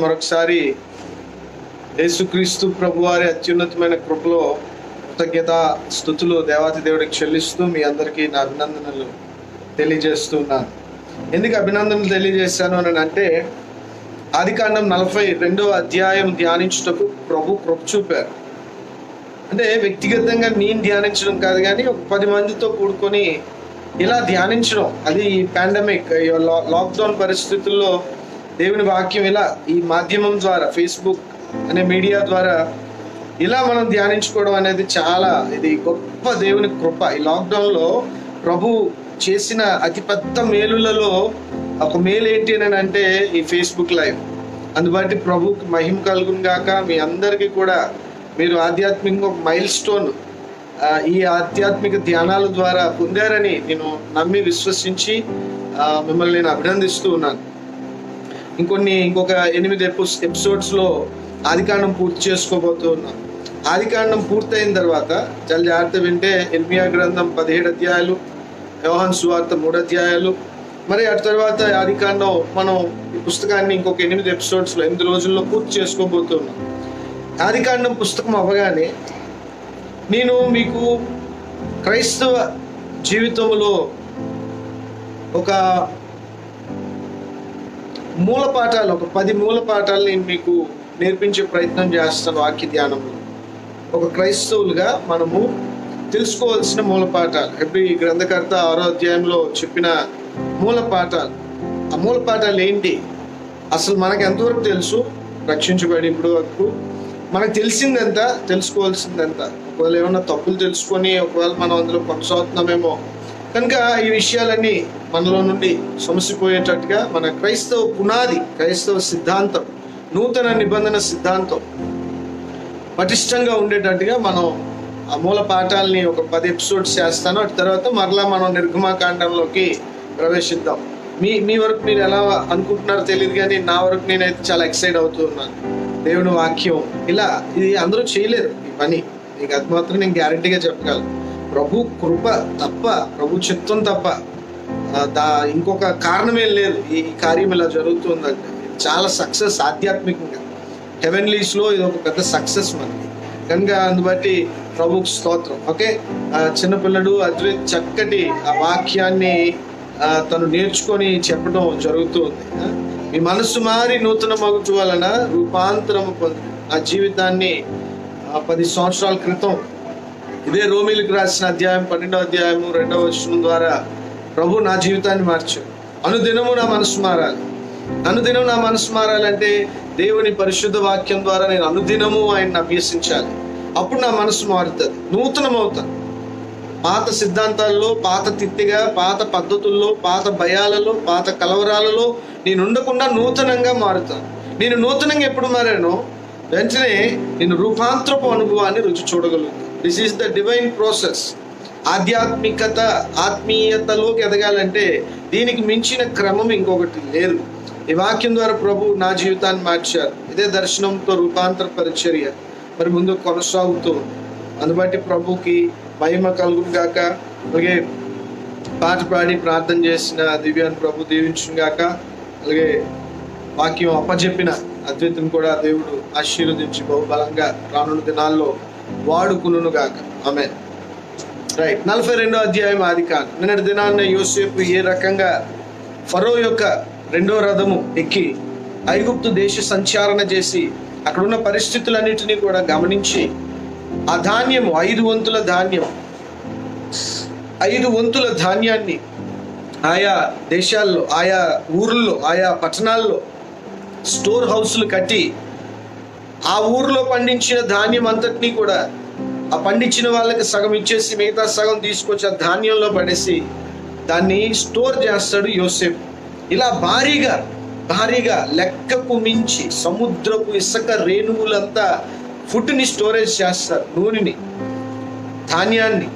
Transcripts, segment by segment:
మరొకసారి యేసుక్రీస్తు ప్రభువారి అత్యున్నతమైన కృపలో కృతజ్ఞత స్తుతులు దేవాతి దేవుడికి చెల్లిస్తూ మీ అందరికీ నా అభినందనలు తెలియజేస్తున్నాను. ఎందుకు అభినందనలు తెలియజేశాను అని అంటే, ఆదికాండం 42వ అధ్యాయం ధ్యానించుటకు ప్రభు కృప చూపారు. అంటే వ్యక్తిగతంగా నేను ధ్యానించడం కాదు, కానీ ఒక 10 మందితో కూడుకొని ఇలా ధ్యానించడం. అది ఈ పాండమిక్ లాక్డౌన్ పరిస్థితుల్లో దేవుని వాక్యం ఇలా ఈ మాధ్యమం ద్వారా, ఫేస్బుక్ అనే మీడియా ద్వారా ఇలా మనం ధ్యానించుకోవడం అనేది చాలా ఇది గొప్ప దేవుని కృప. ఈ లాక్డౌన్లో ప్రభు చేసిన అతిపెద్ద మేలులలో ఒక మేలు ఏంటి అని అంటే ఈ ఫేస్బుక్ లైవ్. అందుబట్టి ప్రభుకి మహిమ కలుగును గాక. మీ అందరికీ కూడా మీరు ఆధ్యాత్మికంగా ఒక మైల్ స్టోన్ ఈ ఆధ్యాత్మిక ధ్యానాల ద్వారా పొందారని నేను నమ్మి విశ్వసించి మిమ్మల్ని నేను అభినందిస్తూ ఉన్నాను. ఇంకొక 8 ఎపిసోడ్స్లో ఆదికాండం పూర్తి చేసుకోబోతూ ఉన్నాను. ఆదికాండం పూర్తయిన తర్వాత చాలా జాగ్రత్త వింటే ఇర్మియా గ్రంథం 17 అధ్యాయాలు, యోహాను సువార్త 3 అధ్యాయాలు, మరి అటు తర్వాత ఆదికాండం మనం ఈ పుస్తకాన్ని ఇంకొక 8 ఎపిసోడ్స్లో 8 రోజుల్లో పూర్తి చేసుకోబోతున్నాం. ఆదికాండం పుస్తకం అవ్వగానే నేను మీకు క్రైస్తవ జీవితంలో ఒక మూల పాఠాలు, ఒక 10 మూల పాఠాలు నేను మీకు నేర్పించే ప్రయత్నం చేస్తాను. వాక్య ధ్యానంలో ఒక క్రైస్తవులుగా మనము తెలుసుకోవాల్సిన మూల పాఠాలు, ఎప్పుడు ఈ గ్రంథకర్త 6వ అధ్యాయంలో చెప్పిన మూల పాఠాలు. ఆ మూల పాఠాలు ఏంటి, అసలు మనకు ఎంతవరకు తెలుసు రక్షించబడి ఇప్పుడు వరకు, మనకు తెలిసిందెంత, తెలుసుకోవాల్సిందెంత, ఒకవేళ ఏమన్నా తప్పులు తెలుసుకొని ఒకవేళ మనం అందులో కొనసాగుతున్నామేమో. కనుక ఈ విషయాలన్నీ మనలో నుండి సమసిపోయేటట్టుగా మన క్రైస్తవ పునాది, క్రైస్తవ సిద్ధాంతం, నూతన నిబంధన సిద్ధాంతం పటిష్టంగా ఉండేటట్టుగా మనం ఆ మూల పాఠాలని ఒక 10 ఎపిసోడ్స్ చేస్తాను. అటు తర్వాత మరలా మనం నిర్గమాకాండంలోకి ప్రవేశిద్దాం. మీ వరకు మీరు ఎలా అనుకుంటున్నారో తెలియదు, కానీ నా వరకు నేనైతే చాలా ఎక్సైట్ అవుతూ ఉన్నాను. దేవుని వాక్యం ఇలా ఇది అందరూ చేయలేరు ఈ పని, మీకు అది మాత్రం నేను గ్యారంటీగా చెప్పగలను. ప్రభు కృప తప్ప, ప్రభు చిత్తం తప్ప ఇంకొక కారణమేం లేదు. ఈ కార్యం ఇలా జరుగుతుందంటే చాలా సక్సెస్ ఆధ్యాత్మికంగా హెవెన్లీస్లో ఇది ఒక పెద్ద సక్సెస్ మనకి. కనుక అందుబట్టి ప్రభుకు స్తోత్రం. ఓకే, చిన్నపిల్లడు అద్వైత్ చక్కటి ఆ వాక్యాన్ని తను నేర్చుకొని చెప్పడం జరుగుతుంది. మీ మనసు మారి నూతన మగుచు వలన రూపాంతరము పొంది. నా జీవితాన్ని 10 సంవత్సరాల క్రితం ఇదే రోమీలకు రాసిన అధ్యాయం 12వ అధ్యాయం 2వ వచనం ద్వారా ప్రభు నా జీవితాన్ని మార్చాడు. అనుదినము నా మనసు మారాలి. అనుదినం నా మనసు మారాలంటే దేవుని పరిశుద్ధ వాక్యం ద్వారా నేను అనుదినము ఆయన్ని అభ్యసించాలి. అప్పుడు నా మనసు మారుతుంది, నూతనమవుతాను. పాత సిద్ధాంతాల్లో, పాత తిత్తిగా, పాత పద్ధతుల్లో, పాత భయాలలో, పాత కలవరాలలో నేను ఉండకుండా నూతనంగా మారుతాను. నేను నూతనంగా ఎప్పుడు మారానో వెంటనే నేను రూపాంతరపు అనుభవాన్ని రుచి చూడగలుగుతాను. This is the divine process. ఆధ్యాత్మికత, ఆత్మీయతలోకి ఎదగాలంటే దీనికి మించిన క్రమం ఇంకొకటి లేదు. ఈ వాక్యం ద్వారా ప్రభు నా జీవితాన్ని మార్చారు. ఇదే దర్శనంతో రూపాంతర పరిచర్య మరి ముందు కొనసాగుతూ ఉంది. అందుబట్టి ప్రభుకి మహిమ కలుగును గాక. అలాగే పాట పాడి ప్రార్థన చేసిన దివ్యాన్ని ప్రభు దీవించును గాక. అలాగే వాక్యం అప్పచెప్పిన అద్వైతం కూడా దేవుడు ఆశీర్వదించి బహుబలంగా రానున్న దినాల్లో వాడుకును గాక. ఆమేన్. రైట్, 42వ అధ్యాయం ఆదికాండం. నిన్నటి దినాన్న యోసేపు ఏ రకంగా ఫరో యొక్క 2వ రథము ఎక్కి ఐగుప్తు దేశ సంచారణ చేసి అక్కడున్న పరిస్థితులన్నిటినీ కూడా గమనించి ఆ ధాన్యము 5 వంతుల ధాన్యం, 5 వంతుల ధాన్యాన్ని ఆయా దేశాల్లో, ఆయా ఊర్లలో, ఆయా పట్టణాల్లో స్టోర్ హౌస్లు కట్టి ఆ ఊర్లో పండించిన ధాన్యం అంతటినీ కూడా ఆ పండించిన వాళ్ళకి సగం ఇచ్చేసి మిగతా సగం తీసుకొచ్చి ఆ ధాన్యంలో పడేసి దాన్ని స్టోర్ చేస్తాడు యోసేపు. ఇలా భారీగా లెక్కకు మించి సముద్రపు ఇసుక రేణువులంతా ఫుడ్ని స్టోరేజ్ చేస్తారు. నూనెని, ధాన్యాన్ని,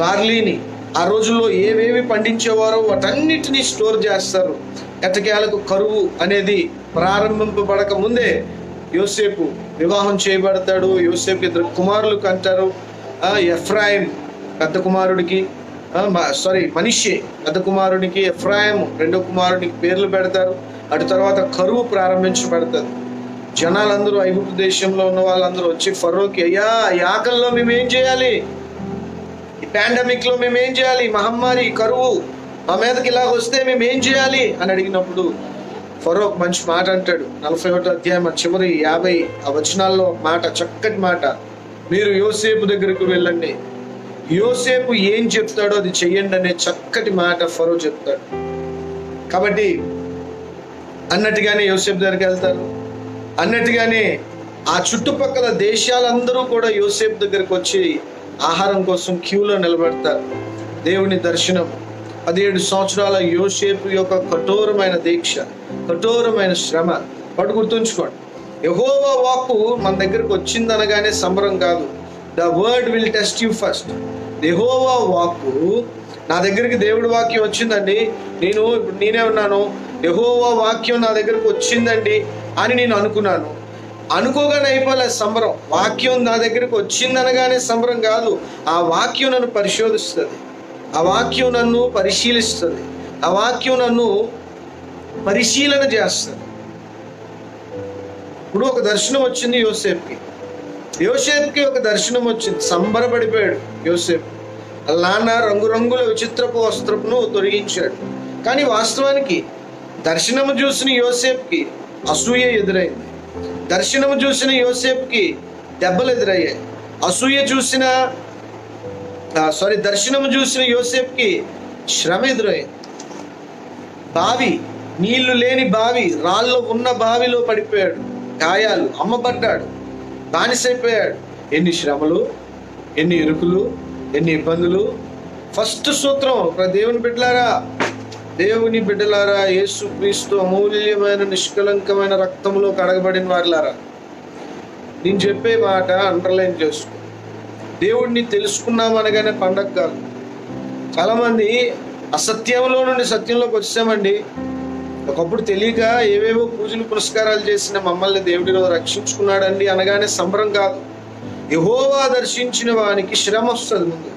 బార్లీని, ఆ రోజుల్లో ఏవేవి పండించేవారో వాటన్నిటినీ స్టోర్ చేస్తారు. ఎటకేలకు కరువు అనేది ప్రారంభింపబడక ముందే యోసేపు వివాహం చేయబడతాడు. యోసేపు 2 కుమారులు కంటారు. ఎఫ్రాయిం పెద్ద కుమారుడికి, మనష్షే పెద్ద కుమారునికి, ఎఫ్రాయిం 2వ కుమారునికి పేర్లు పెడతారు. అటు తర్వాత కరువు ప్రారంభించబడుతుంది. జనాలందరూ, ఐగుప్తు దేశంలో ఉన్న వాళ్ళందరూ వచ్చి ఫరోకి, అయ్యా ఈ ఆకలిలో మేము ఏం చేయాలి, ఈ పాండమిక్ లో మేము ఏం చేయాలి, మహమ్మారి కరువు మా మీదకి ఇలాగ వస్తే మేము ఏం చేయాలి అని అడిగినప్పుడు ఫరో ఒక మంచి మాట అంటాడు. 41వ అధ్యాయం చివరి 50 వచనాల్లో మాట, చక్కటి మాట, మీరు యోసేపు దగ్గరకు వెళ్ళండి, యోసేపు ఏం చెప్తాడో అది చెయ్యండి అనే చక్కటి మాట ఫరో చెప్తాడు. కాబట్టి అన్నట్టుగానే యోసేపు దగ్గరికి వెళ్తారు. అన్నట్టుగానే ఆ చుట్టుపక్కల దేశాలందరూ కూడా యోసేపు దగ్గరికి వచ్చి ఆహారం కోసం క్యూలో నిలబడతారు. దేవుని దర్శనం, 17 సంవత్సరాల యోసేపు యొక్క కఠోరమైన దీక్ష, కఠోరమైన శ్రమ. వాడు గుర్తుంచుకోండి, యెహోవా వాక్కు మన దగ్గరకు వచ్చిందనగానే సంబరం కాదు. The word will test you first. యెహోవా వాక్కు, నా దగ్గరికి దేవుడి వాక్యం వచ్చిందండి, ఇప్పుడు నేనే ఉన్నాను, యెహోవా వాక్యం నా దగ్గరకు వచ్చిందండి అని నేను అనుకున్నాను. అనుకోగానే అయిపోలేదు సంబరం. వాక్యం నా దగ్గరకు వచ్చిందనగానే సంబరం కాదు. ఆ వాక్యం నన్ను పరిశోధిస్తుంది, ఆ వాక్యం నన్ను పరిశీలిస్తుంది, ఆ వాక్యం నన్ను పరిశీలన చేస్తుంది. ఇప్పుడు ఒక దర్శనం వచ్చింది యోసేపుకి ఒక దర్శనం వచ్చింది. సంబరపడిపోయాడు యోసేపు. నాన్న రంగురంగుల విచిత్రపు వస్త్రపును తొలగించాడు. కానీ వాస్తవానికి దర్శనము చూసిన యోసేపుకి అసూయ ఎదురైంది. దర్శనము చూసిన యోసేపుకి దెబ్బలు ఎదురయ్యాయి. దర్శనము చూసిన యోసేపుకి శ్రమ ఎదురయ్యింది. బావి, నీళ్లు లేని బావి, రాళ్ళు ఉన్న బావిలో పడిపోయాడు. గాయాలు, అమ్మబడ్డాడు, బానిసైపోయాడు. ఎన్ని శ్రమలు, ఎన్ని ఇరుకులు, ఎన్ని ఇబ్బందులు. ఫస్ట్ సూత్రం, దేవుని బిడ్డలారా, యేసు క్రీస్తు అమూల్యమైన నిష్కలంకమైన రక్తంలో కడగబడిన వారిలారా, నేను చెప్పే మాట అండర్లైన్ చేసుకో. దేవుడిని తెలుసుకున్నాం అనగానే పండగ కాదు. చాలామంది అసత్యంలో నుండి సత్యంలోకి వచ్చామండి. ఒకప్పుడు తెలియక ఏవేవో పూజలు పురస్కారాలు చేసిన మమ్మల్ని దేవుడిలో రక్షించుకున్నాడండి అనగానే సంబరం కాదు. యెహోవా దర్శించిన వానికి శ్రమ వస్తుంది. ముందు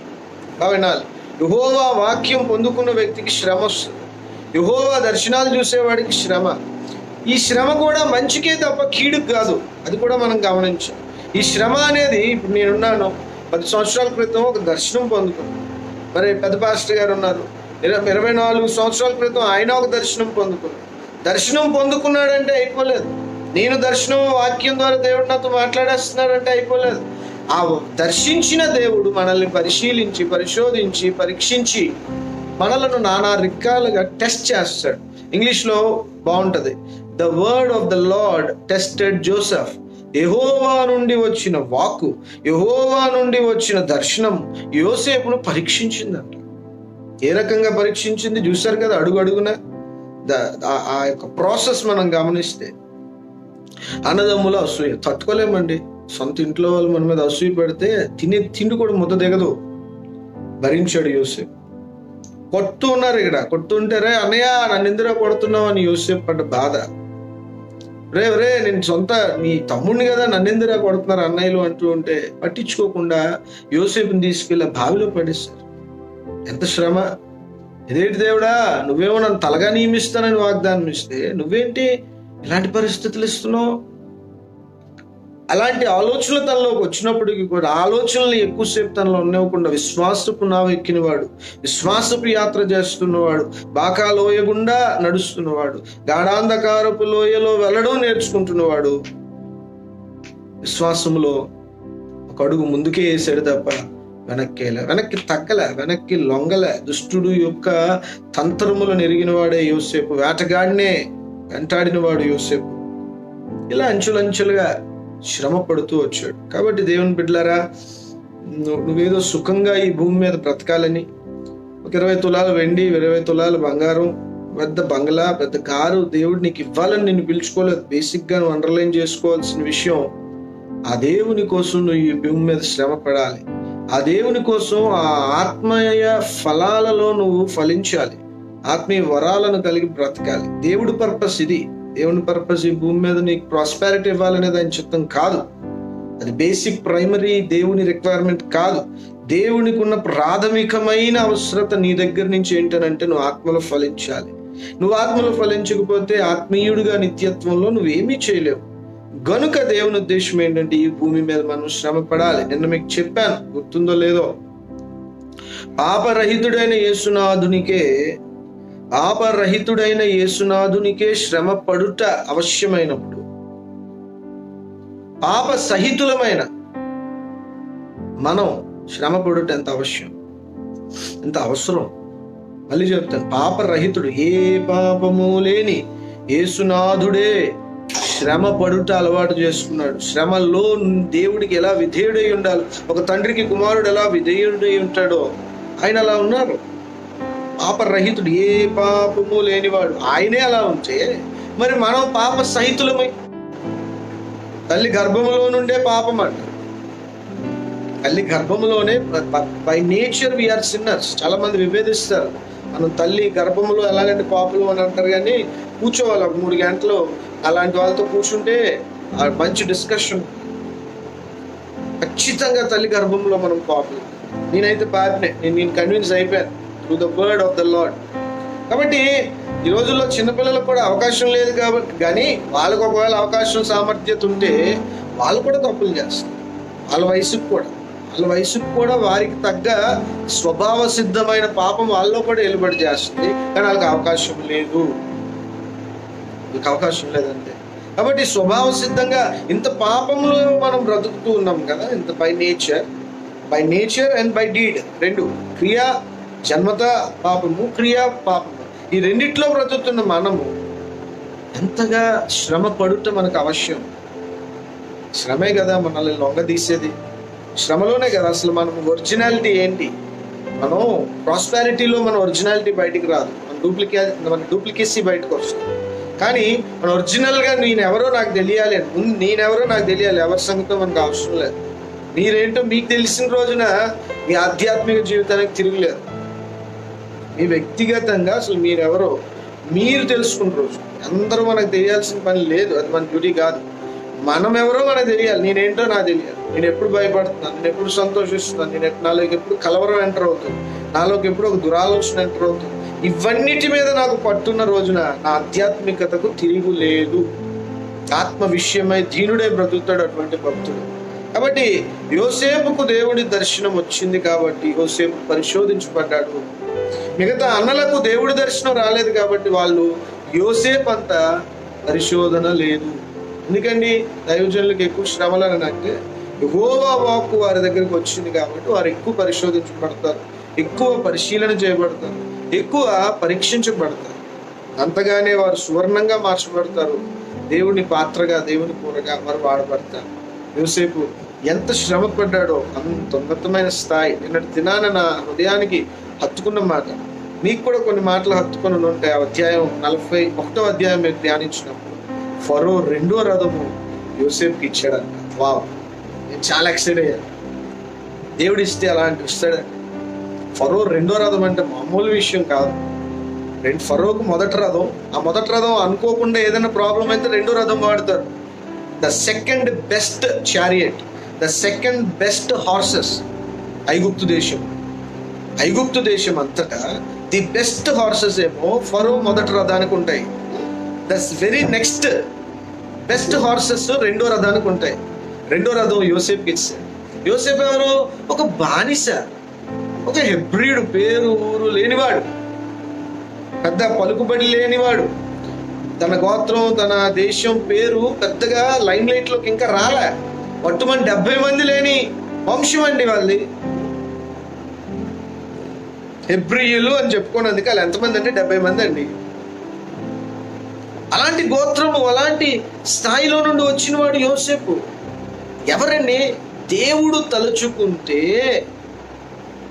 వినాలి, యెహోవా వాక్యం పొందుకున్న వ్యక్తికి శ్రమ వస్తుంది. యెహోవా దర్శనాలు చూసేవాడికి శ్రమ. ఈ శ్రమ కూడా మంచికే తప్ప కీడుకు కాదు. అది కూడా మనం గమనించాం. ఈ శ్రమ అనేది, ఇప్పుడు నేనున్నాను, 10 సంవత్సరాల క్రితం ఒక దర్శనం పొందుకున్నాను. మరి పెద్ద పాస్టర్ గారు ఉన్నారు, 24 సంవత్సరాల క్రితం ఆయన ఒక దర్శనం పొందుకున్నాడు. దర్శనం పొందుకున్నాడంటే అయిపోలేదు. నేను దర్శనం వాక్యం ద్వారా దేవుడు నాతో మాట్లాడేస్తున్నాడంటే అయిపోలేదు. ఆ దర్శించిన దేవుడు మనల్ని పరిశీలించి, పరిశోధించి, పరీక్షించి మనలను నానా రకాలుగా టెస్ట్ చేస్తాడు. ఇంగ్లీష్లో బాగుంటుంది, the word of the lord tested Joseph. యెహోవా నుండి వచ్చిన వాక్కు, యెహోవా నుండి వచ్చిన దర్శనం యోసేపును పరీక్షించిందంట. ఏ రకంగా పరీక్షించింది చూశారు కదా, అడుగు అడుగున ఆ యొక్క ప్రాసెస్ మనం గమనిస్తే. అన్నదమ్ముల అసూయ తట్టుకోలేమండి. సొంత ఇంట్లో వాళ్ళు మన మీద అసూయ పెడితే తినే తిండి కూడా ముద్ద దిగదు. భరించాడు యోసేపు. కొడుతుంటారే అన్నయ్య నన్ను ఎందుకు కొడుతున్నావు అని యోసేపు పడ్డ బాధ. రే నేను సొంత నీ తమ్ముడిని కదా, నన్నెందురా కొడుతున్నారు అన్నయ్యలు అంటూ ఉంటే పట్టించుకోకుండా యోసేపుని తీసుకెళ్ళి బావిలో పడేస్తారు. ఎంత శ్రమ! ఇదేంటి దేవుడా, నువ్వేమో నన్ను తలగా నియమిస్తానని వాగ్దానం ఇస్తే నువ్వేంటి ఇలాంటి పరిస్థితులు ఇస్తున్నావు? అలాంటి ఆలోచనలు తనలోకి వచ్చినప్పటికీ కూడా ఆలోచనలు ఎక్కువసేపు తనలో ఉండకుండా విశ్వాసపు నావ ఎక్కినవాడు, విశ్వాసపు యాత్ర చేస్తున్నవాడు, బాకా లోయ గుండా నడుస్తున్నవాడు, గాఢాంధకారపు లోయలో వెళ్ళడం నేర్చుకుంటున్నవాడు విశ్వాసంలో ఒక అడుగు ముందుకే వేసాడు తప్ప వెనక్కి తగ్గలే, వెనక్కి లొంగలే. దుష్టుడు యొక్క తంత్రములను ఎరిగినవాడే యోసేపు, వేటగాడినే వెంటాడినవాడు యోసేపు. ఇలా అంచులంచులుగా శ్రమ పడుతూ వచ్చాడు. కాబట్టి దేవుని బిడ్డలారా, నువ్వేదో సుఖంగా ఈ భూమి మీద బ్రతకాలని, ఒక 20 తులాలు వెండి, 20 తులాలు బంగారం, పెద్ద బంగ్లా, పెద్ద కారు దేవుడు నీకు ఇవ్వాలని నిన్ను పిలుచుకోలేదు. బేసిక్గా నువ్వు అండర్లైన్ చేసుకోవాల్సిన విషయం, ఆ దేవుని కోసం నువ్వు ఈ భూమి మీద శ్రమ పడాలి. ఆ దేవుని కోసం ఆ ఆత్మీయ ఫలాలలో నువ్వు ఫలించాలి, ఆత్మీయ వరాలను కలిగి బ్రతకాలి. దేవుడి పర్పస్ ఇది. దేవుని పర్పస్ ఈ భూమి మీద నీకు ప్రాస్పారిటీ ఇవ్వాలనేది ఆయన చిత్తం కాదు. అది బేసిక్ ప్రైమరీ దేవుని రిక్వైర్మెంట్ కాదు. దేవునికి ఉన్న ప్రాథమికమైన అవసరత నీ దగ్గర నుంచి ఏంటనంటే నువ్వు ఆత్మలో ఫలించాలి. నువ్వు ఆత్మలో ఫలించకపోతే ఆత్మీయుడిగా నిత్యత్వంలో నువ్వేమీ చేయలేవు. గనుక దేవుని ఉద్దేశం ఏంటంటే ఈ భూమి మీద మనం శ్రమ పడాలి. నిన్న మీకు చెప్పాను, గుర్తుందో లేదో, పాపరహితుడైన యేసునాథునికే శ్రమ పడుట అవశ్యమైనప్పుడు పాప సహితులమైన మనం శ్రమ పడుట ఎంత అవశ్యం, ఎంత అవసరం. మళ్ళీ చెప్తాను, పాపరహితుడు, ఏ పాపము లేని యేసునాథుడే శ్రమ పడుట అలవాటు చేసుకున్నాడు. శ్రమలో దేవుడికి ఎలా విధేయుడై ఉండాలి, ఒక తండ్రికి కుమారుడు ఎలా విధేయుడై ఉంటాడో ఆయన అలా ఉన్నారు. పాపరహితుడు, ఏ పాపము లేనివాడు, ఆయనే అలా ఉంటే మరి మనం పాప సహితులమై, తల్లి గర్భములో నుండే పాపం అంట. తల్లి గర్భములోనే, బై నేచర్ వీఆర్ సిన్నర్స్. చాలా మంది విభేదిస్తారు, మనం తల్లి గర్భములో ఎలాగంటే పాపలు అని అంటారు, కానీ కూర్చోవాలి ఒక 3 గంటలు అలాంటి వాళ్ళతో కూర్చుంటే మంచి డిస్కషన్. ఖచ్చితంగా తల్లి గర్భంలో మనం పాపలు. నేనైతే పాపినే, నేను కన్విన్స్ అయిపోయాను through the word of the lord. కాబట్టి ఈ రోజుల్లో చిన్నపిల్లలకు కూడా అవకాశం లేదు కాబట్టి, కానీ వాళ్ళకు ఒకవేళ అవకాశం సామర్థ్యత ఉంటే వాళ్ళు కూడా తప్పులు చేస్తారు. వాళ్ళ వయసుకు కూడా వారికి తగ్గ స్వభావ సిద్ధమైన పాపం వాళ్ళలో కూడా వెలుబడి చేస్తుంది, కానీ వాళ్ళకి అవకాశం లేదంటే. కాబట్టి స్వభావ సిద్ధంగా ఇంత పాపంలో మనం బ్రతుకుతూ ఉన్నాం కదా, ఇంత by nature and by deed, రెండు, క్రియా జన్మత పాపము, క్రియా పాపము, ఈ రెండిట్లో బ్రతుకుతున్న మనము ఎంతగా శ్రమ పడుట మనకు అవశ్యం. శ్రమే కదా మనల్ని లొంగ తీసేది, శ్రమలోనే కదా అసలు మనం ఒరిజినాలిటీ ఏంటి. మనం ప్రాస్పారిటీలో మన ఒరిజినాలిటీ బయటికి రాదు, మన డూప్లికేసీ బయటకు వస్తుంది. కానీ మన ఒరిజినల్గా నేనెవరో నాకు తెలియాలి, ఎవరి సంగతో మనకు అవసరం లేదు. మీరేంటో మీకు తెలిసిన రోజున మీ ఆధ్యాత్మిక జీవితానికి తిరుగులేదు. మీ వ్యక్తిగతంగా అసలు మీరెవరో మీరు తెలుసుకున్న రోజు, అందరూ మనకు తెలియాల్సిన పని లేదు, అది మన డ్యూటీ కాదు. మనం ఎవరో మనకు తెలియాలి, నేనేంటో నాకు తెలియాలి. నేను ఎప్పుడు భయపడుతున్నాను, నేను ఎప్పుడు సంతోషిస్తున్నాను, నాలోకి ఎప్పుడు కలవరం ఎంటర్ అవుతుంది, నాలోకి ఎప్పుడు ఒక దురాలోచన ఎంటర్ అవుతుంది, ఇవన్నిటి మీద నాకు పట్టున్న రోజున నా ఆధ్యాత్మికతకు తిరుగు లేదు. ఆత్మ విషయమై దీనుడే బ్రతుకుతాడు అటువంటి భక్తుడు. కాబట్టి యోసేపుకు దేవుడి దర్శనం వచ్చింది కాబట్టి యోసేపు పరిశోధించబడ్డాడు. మిగతా అన్నలకు దేవుడి దర్శనం రాలేదు కాబట్టి వాళ్ళు యోసేపు అంత పరిశోధన లేదు. ఎందుకండి దైవజనులకు ఎక్కువ శ్రమలను అంటే యెహోవా వాక్కు వారి దగ్గరికి వచ్చింది కాబట్టి వారు ఎక్కువ పరిశోధించబడతారు, ఎక్కువ పరిశీలన చేయబడతారు, ఎక్కువ పరీక్షించబడతారు. అంతగానే వారు సువర్ణంగా మార్చబడతారు, దేవుని పాత్రగా, దేవుని కూరగా వారు వాడబడతారు. యోసేపు ఎంత శ్రమ పడ్డాడో అంత ఉన్నతమైన స్థాయి. నిన్నటి దినాన నా హృదయానికి హత్తుకున్న మాట, మీకు కూడా కొన్ని మాటలు హత్తుకొని ఉంటాయి. అధ్యాయం 41వ అధ్యాయం మీరు ధ్యానించినప్పుడు ఫరో 2వ రథము యోసేపుకి ఇచ్చాడంట. వావ్, నేను చాలా ఎక్సైట్ అయ్యాను. దేవుడు ఇస్తే అలాంటి ఇస్తాడండి. ఫరో 2వ రథం అంటే మామూలు విషయం కాదు. ఫరోకు మొదటి రథం, ఆ మొదటి రథం అనుకోకుండా ఏదైనా ప్రాబ్లం అయితే 2వ రథం వాడతారు. The second best chariot, the second best horses ఐగుప్తు దేశం అంతటా ది బెస్ట్ హార్సెస్ ఏమో ఫరో మొదటి రథానికి ఉంటాయి. The very next best horses 2వ రథానికి ఉంటాయి. 2వ రథం యోసేపుకి ఇచ్చారు. యోసేపు ఎవరు? ఒక బానిస, ఒక హెబ్రీయుడు, పేరు ఊరు లేనివాడు, పెద్ద పలుకుబడి లేనివాడు. తన గోత్రం, తన దేశం పేరు పెద్దగా లైమ్ లైట్ లోకి ఇంకా రాలే. పట్టుమని 70 మంది లేని వంశం అండి వాళ్ళది. హెబ్రీయులు అని చెప్పుకున్నందుకు వాళ్ళు ఎంతమంది అంటే 70 మంది అండి. అలాంటి గోత్రము, అలాంటి స్థాయిలో నుండి వచ్చిన వాడు యోసేపు. ఎవరండి? దేవుడు తలుచుకుంటే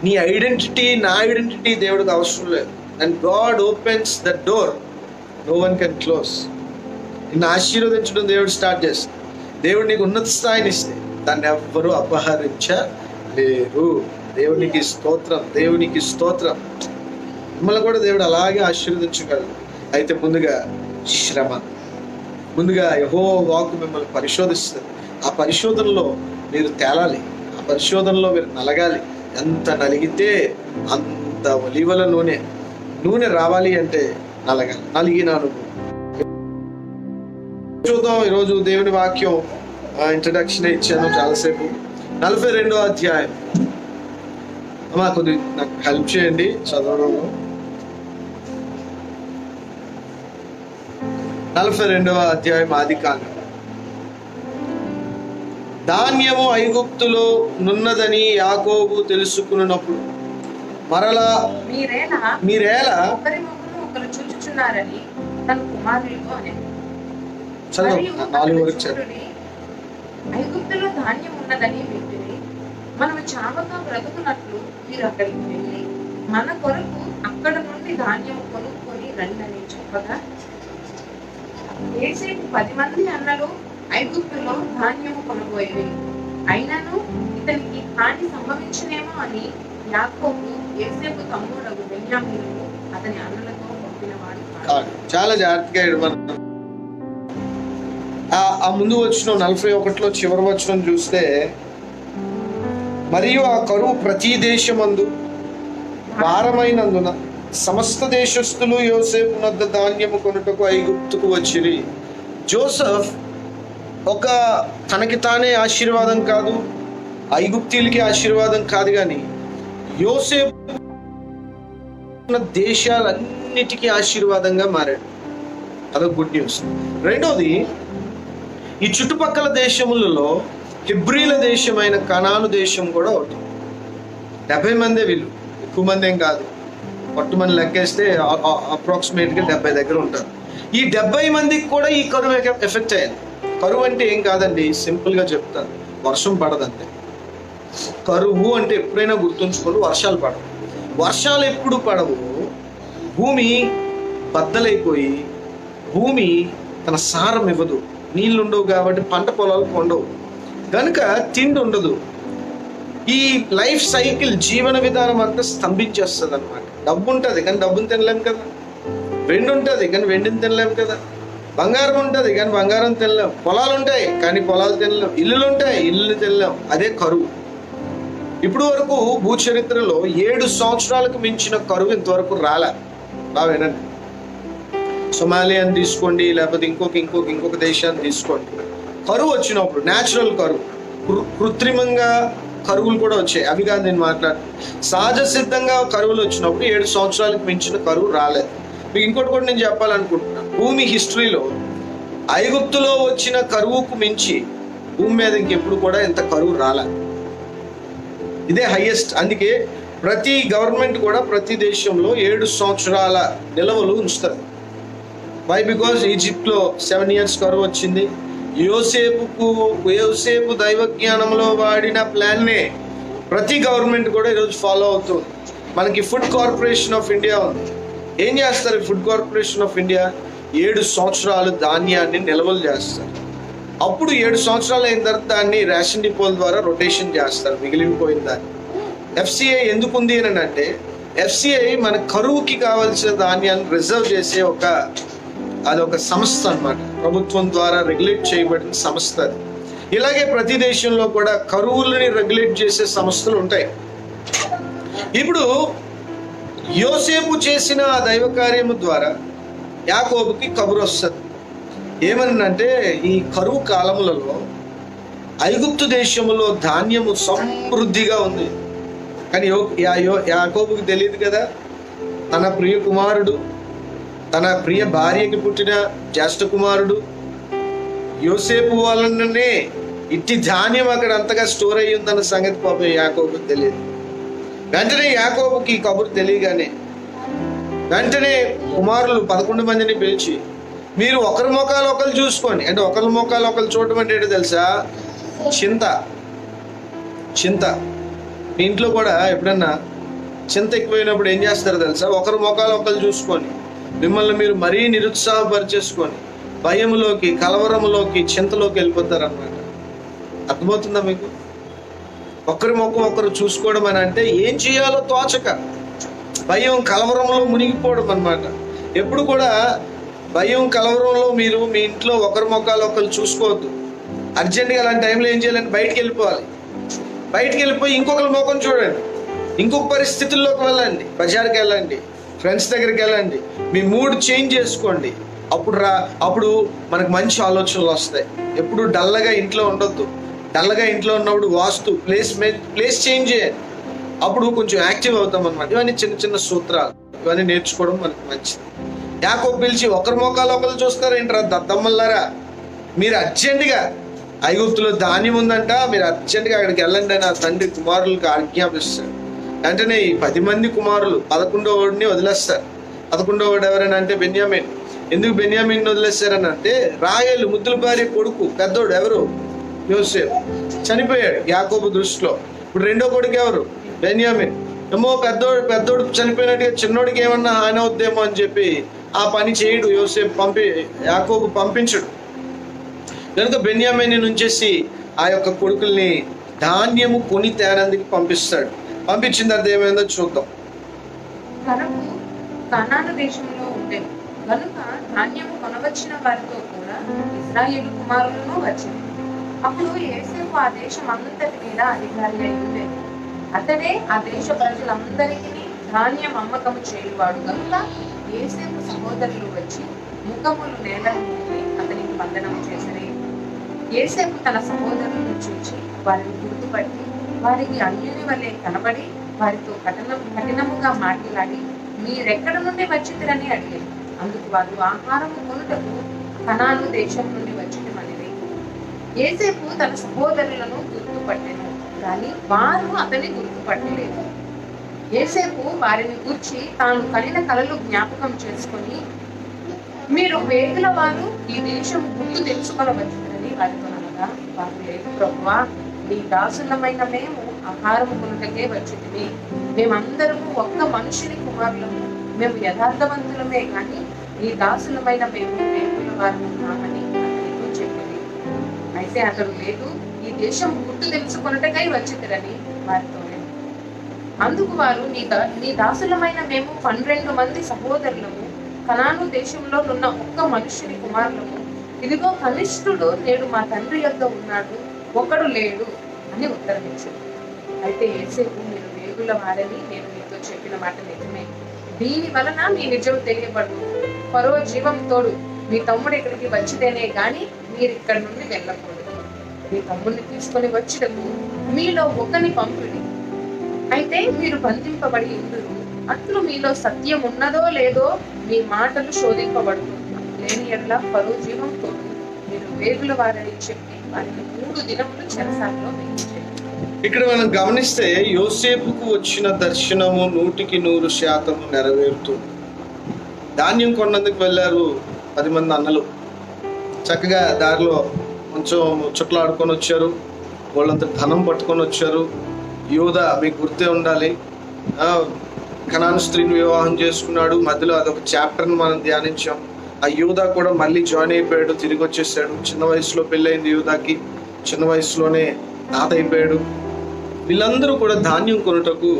నీ ఐడెంటిటీ, నా ఐడెంటిటీ దేవుడికి అవసరం లేదు. And God opens the door, no one can close. నిన్ను ఆశీర్వదించడం దేవుడు స్టార్ట్ చేస్తాడు. దేవుడు నీకు ఉన్నత స్థాయిని ఇస్తే దాన్ని ఎవ్వరూ అపహరించలేరు. దేవునికి స్తోత్రం, దేవునికి స్తోత్రం. మిమ్మల్ని కూడా దేవుడు అలాగే ఆశీర్వదించగలడు. అయితే ముందుగా శ్రమ, ముందుగా యెహోవా వాక్కు మిమ్మల్ని పరిశోధిస్తుంది. ఆ పరిశోధనలో మీరు తేలాలి, ఆ పరిశోధనలో మీరు నలగాలి. ఎంత నలిగితే అంత ఒలీవల నూనె రావాలి అంటే నలగాలి. నలిగిన అనుభవం చదువుదాం. ఈరోజు దేవుని వాక్యం ఇంట్రడక్షన్ ఇచ్చాను చాలాసేపు. 42వ అధ్యాయం. అమ్మా కొద్దిగా నాకు హెల్ప్ చేయండి చదవడంలో. 42వ అధ్యాయం ఆదికాండం. ధాన్యము ఐగుప్తులో నున్నదని యాకోబు తెలుసుకున్నప్పుడు మరలా మీరేలా ఒకరు చూచుచున్నారని తన కుమారులతో అనెను. ఐగుప్తులో ధాన్యం ఉన్నదని వింటిని, మనము చావక బ్రతుకున్నట్లు మీరు అక్కడికి వెళ్ళి మన కొరకు అక్కడ నుండి ధాన్యం కొనుక్కొని రండి చెప్పగా, యోసేపు 10 మంది అన్నలు ఐగుప్తులో ధాన్యము కొనబోయేవి. అయినను ఇతనికి హాని సంభవించునేమో అని యాకోబు యోసేపు తమ్ముడగు బెన్యామీనును అతని అన్నలతో పంపినవాడు కాదు. చాలా జాగ్రత్తగా ఆ ముందు వచ్చిన 41లో చివరి వచనం చూస్తే, మరియు ఆ కరువు ప్రతి దేశమందు భారమైనందున సమస్త దేశస్థులు యోసేపు వద్ద ధాన్యము కొనుటకు ఐగుప్తుకు వచ్చిరి. జోసెఫ్ ఒక తనకి తానే ఆశీర్వాదం కాదు, ఐగుప్తీలకి ఆశీర్వాదం కాదు, కానీ యోసేపు దేశాలన్నిటికీ ఆశీర్వాదంగా మారాడు. అదొక గుడ్ న్యూస్. రెండోది, ఈ చుట్టుపక్కల దేశములలో హెబ్రీల దేశమైన కనాను దేశం కూడా ఒకటి. 70 మందే వీళ్ళు, ఎక్కువ మంది ఏం కాదు. పట్టుమని లెక్కేస్తే అప్రాక్సిమేట్గా 70 దగ్గర ఉంటారు. ఈ 70 మందికి కూడా ఈ కరువు ఎఫెక్ట్ అయ్యింది. కరువు అంటే ఏం కాదండి, సింపుల్గా చెప్తాను, వర్షం పడదంటే. కరువు అంటే ఎప్పుడైనా గుర్తుంచుకోండి, వర్షాలు పడవు. వర్షాలు ఎప్పుడు పడవు, భూమి బద్దలైపోయి భూమి తన సారం ఇవ్వదు, నీళ్ళు ఉండవు కాబట్టి పంట పొలాలు పండవు, కనుక తిండి ఉండదు. ఈ లైఫ్ సైకిల్, జీవన విధానం అంతా స్తంభించేస్తుంది అనమాట. డబ్బు ఉంటుంది కానీ డబ్బుని తినలేము కదా, వెండి ఉంటుంది కానీ వెండిని తినలేము కదా, బంగారం ఉంటుంది కానీ బంగారం తినలేం, పొలాలు ఉంటాయి కానీ పొలాలు తినలేం, ఇల్లులు ఉంటాయి ఇల్లుని తినలేం. అదే కరువు. ఇప్పుడు వరకు భూచరిత్రలో 7 సంవత్సరాలకు మించిన కరువు ఇంతవరకు రాలే. బావేనండి, సొమాలియాని తీసుకోండి, లేకపోతే ఇంకొక దేశాన్ని తీసుకోండి. కరువు వచ్చినప్పుడు న్యాచురల్ కరువు, కృత్రిమంగా కరువులు కూడా వచ్చాయి, అవి కాదు నేను సహజ సిద్ధంగా కరువులు వచ్చినప్పుడు 7 సంవత్సరాలకు మించిన కరువు రాలేదు. మీకు ఇంకోటి కూడా నేను చెప్పాలనుకుంటున్నాను. భూమి హిస్టరీలో ఐగుప్తులో వచ్చిన కరువుకు మించి భూమి మీద ఇంకెప్పుడు కూడా ఇంత కరువు రాలేదు. ఇదే హైయెస్ట్. అందుకే ప్రతి గవర్నమెంట్ కూడా ప్రతి దేశంలో 7 సంవత్సరాల నిల్వలు ఉంచుతారు. వై? బికాజ్ ఈజిప్ట్లో 7 years కరువు వచ్చింది. యోసేపు దైవజ్ఞానంలో వాడిన ప్లాన్నే ప్రతి గవర్నమెంట్ కూడా ఈరోజు ఫాలో అవుతుంది. మనకి ఫుడ్ కార్పొరేషన్ ఆఫ్ ఇండియా ఉంది. ఏం చేస్తారు ఫుడ్ కార్పొరేషన్ ఆఫ్ ఇండియా? 7 సంవత్సరాలు ధాన్యాన్ని నిల్వలు చేస్తారు. అప్పుడు 7 సంవత్సరాలు అయిన తర్వాత దాన్ని రేషన్ డిపోల ద్వారా రొటేషన్ చేస్తారు, మిగిలిపోయిన దాన్ని. FCI ఎందుకు ఉంది అని అంటే, FCI మన కరువుకి కావాల్సిన ధాన్యాన్ని రిజర్వ్ చేసే అదొక సంస్థ అన్నమాట. ప్రభుత్వం ద్వారా రెగ్యులేట్ చేయబడిన సంస్థ అది. ఇలాగే ప్రతి దేశంలో కూడా కరువులని రెగ్యులేట్ చేసే సంస్థలు ఉంటాయి. ఇప్పుడు యోసేపు చేసిన ఆ దైవ కార్యము ద్వారా యాకోబుకి కబురు వస్తుంది. ఏమనంటే, ఈ కరువు కాలములలో ఐగుప్తు దేశంలో ధాన్యము సమృద్ధిగా ఉంది. కానీ యాకోబుకి తెలియదు కదా, తన ప్రియ కుమారుడు, తన ప్రియ భార్యకి పుట్టిన జ్యేష్ఠ కుమారుడు యోసేపు వలననే ఇట్టి ధాన్యం అక్కడ అంతగా స్టోర్ అయ్యి ఉందన్న సంగతి పాపం యాకోబుకి తెలియదు. వెంటనే యాకోబుకి కబురు తెలియగానే వెంటనే కుమారులు 11 మందిని పిలిచి, మీరు ఒకరి ముఖాలు ఒకరు చూసుకోండి. అంటే ఒకరి ముఖాలు ఒకరు చూడటం అంటే ఏంటో తెలుసా? చింత. మీ ఇంట్లో కూడా ఎప్పుడన్నా చింత ఎక్కువైనప్పుడు ఏం చేస్తారో తెలుసా? ఒకరి ముఖాలు ఒకరు చూసుకొని మిమ్మల్ని మీరు మరీ నిరుత్సాహపరిచేసుకొని భయములోకి, కలవరములోకి, చింతలోకి వెళ్ళిపోతారు అన్నమాట. అర్థమవుతుందా మీకు? ఒకరి ముఖం ఒకరు చూసుకోవడం అని అంటే ఏం చేయాలో తోచక భయం, కలవరంలో మునిగిపోవడం అన్నమాట. ఎప్పుడు కూడా భయం, కలవరంలో మీరు మీ ఇంట్లో ఒకరి ముఖాలు ఒకరు చూసుకోవద్దు. అర్జెంటుగా అలాంటి టైంలో ఏం చేయాలంటే బయటికి వెళ్ళిపోవాలి. బయటికి వెళ్ళిపోయి ఇంకొకరి ముఖం చూడండి, ఇంకొక పరిస్థితుల్లోకి వెళ్ళండి, బజార్కి వెళ్ళండి, ఫ్రెండ్స్ దగ్గరికి వెళ్ళండి, మీ మూడ్ చేంజ్ చేసుకోండి. అప్పుడు మనకు మంచి ఆలోచనలు వస్తాయి. ఎప్పుడు డల్గా ఇంట్లో ఉండొద్దు. డల్గా ఇంట్లో ఉన్నప్పుడు వాస్తు ప్లేస్ చేంజ్ చేయాలి. అప్పుడు కొంచెం యాక్టివ్ అవుతాం అన్నమాట. ఇవన్నీ చిన్న చిన్న సూత్రాలు, ఇవన్నీ నేర్చుకోవడం మనకు మంచిది. యాకోబు పిలిచి ఒకరి మోకాలు ఒకరు చూస్తారు ఏంట్రా దద్దమ్మల్లారా, మీరు అర్జెంటుగా ఐగుప్తులో ధాన్యం ఉందంట, మీరు అర్జెంటుగా అక్కడికి వెళ్ళండి అని ఆ తండ్రి కుమారులకు ఆజ్ఞాపిస్తాడు. వెంటనే ఈ 10 మంది కుమారులు 11వ వాడిని వదిలేస్తారు. 11వ వాడు ఎవరైనా అంటే బెన్యామీన్. ఎందుకు బెన్యామీన్ వదిలేస్తారని అంటే రాహేలు ముద్దుల భార్య కొడుకు పెద్దోడు ఎవరు? యోసేపు. చనిపోయాడు యాకోబు దృష్టిలో. ఇప్పుడు రెండో కొడుకు ఎవరు? బెన్యామీన్. ఏమో పెద్దోడు చనిపోయినట్టుగా చిన్నోడికి ఏమన్నా హాని అవుద్దేమో అని చెప్పి ఆ పని చేయడు యోసేపు. యాకోబు పంపించడు. కనుక బెన్యామీన్ని నుంచేసి ఆ యొక్క కొడుకుల్ని ధాన్యము కొని తేనందుకు పంపిస్తాడు. పంపించిన తర్వాత ఏమైందో చూద్దాం. కనాను దేశంలో ఉండేది కనుక ధాన్యము కొనవచ్చిన వారితో కూడా ఇశ్రాయేలు కుమారులను వచ్చింది. అప్పుడు యోసేపు ఆ దేశం అంతటి మీద అధికారి అయి ఉండేది. అతడే ఆ దేశ ప్రజలందరికీ ధాన్యం అమ్మకము చేయువాడు. కనుక యోసేపు సహోదరులు వచ్చి ముఖములు నేలను అతనికి వందనం చేసరి. యోసేపు తన సహోదరులను చూచి వారిని గుర్తుపట్టి వారికి అన్యుని వలె కనబడి వారితో కఠినముగా మాట్లాడి మీరెక్కడ నుండి వచ్చితిరని అడిగారు. అందుకు వారు ఆహారము కొనుటకు కనాను దేశం నుండి వచ్చినమనిది. యోసేపు తన సహోదరులను గుర్తుపట్టెను కానీ వారు అతన్ని గుర్తుపట్టలేదు. యోసేపు వారిని గూర్చి తాను కనిన కలలు జ్ఞాపకం చేసుకొని మీరు వేగుల వారు ఈ దేశం గుర్తు తెలుసుకొనవచ్చునని వారితో అనగా వారు లేదు ప్రభువా, నీ దాసులమైన మేము ఆహారము కొనుటకే వచ్చితిమి. మేమందరము ఒక్క మనుషుని కుమారులము, మేము యథార్థవంతులమే కానీ నీ దాసులమైన మేము వేగుల వారు కామని అతనితో చెప్పింది. అయితే అతడు లేదు, ఈ దేశం గుర్తు తెలుసుకొనుటకై వచ్చితిరని వారితో. అందుకు వారు నీ దాసులమైన మేము 12 మంది సహోదరులము, కనాను దేశంలో ఉన్న ఒక్క మనుష్యుని కుమారులము. ఇదిగో కనిష్ఠుడు నేడు మా తండ్రి యొద్ద ఉన్నాడు, ఒకడు లేడు అని ఉత్తరమిచ్చాడు. అయితే యోసేపు మీరు వేగుల వారని నేను మీతో చెప్పిన మాట నిజమే. దీని వలన మీ నిజం తెలియబడు. ఫరో జీవం తోడు మీ తమ్ముడు ఇక్కడికి వచ్చితేనే గాని మీరు ఇక్కడి నుండి వెళ్ళకూడదు. మీ తమ్ముడిని తీసుకొని వచ్చేటప్పుడు మీలో ఒకని పంపిడి. అయితే మీరు బంధింపబడి ఉండురు. అట్లు మీలో సత్యం ఉన్నదో లేదో మీ మాటలు శోధింపబడుతుంది. లేని ఎడల ఫరో జీవం తోడు మీరు వేగుల వారని చెప్పి వారిని 3 దినములు చెరసాలలో వేయించారు. ఇక్కడ మనం గమనిస్తే యోసేపుకు వచ్చిన దర్శనము 100% నెరవేరుతుంది. ధాన్యం కొన్నందుకు వెళ్ళారు 10 మంది అన్నలు. చక్కగా దారిలో కొంచెం చుట్లాడుకొని వచ్చారు. వాళ్ళంతా ధనం పట్టుకొని వచ్చారు. యూదా మీకు గుర్తే ఉండాలి, కనాను స్త్రీని వివాహం చేసుకున్నాడు. మధ్యలో అదొక చాప్టర్ని మనం ధ్యానించాం. ఆ యూదా కూడా మళ్ళీ జాయిన్ అయిపోయాడు, తిరిగి వచ్చేసాడు. చిన్న వయసులో పెళ్ళయింది యూదాకి, చిన్న వయసులోనే తాత అయిపోయాడు. వీళ్ళందరూ కూడా ధాన్యం కొనుటకు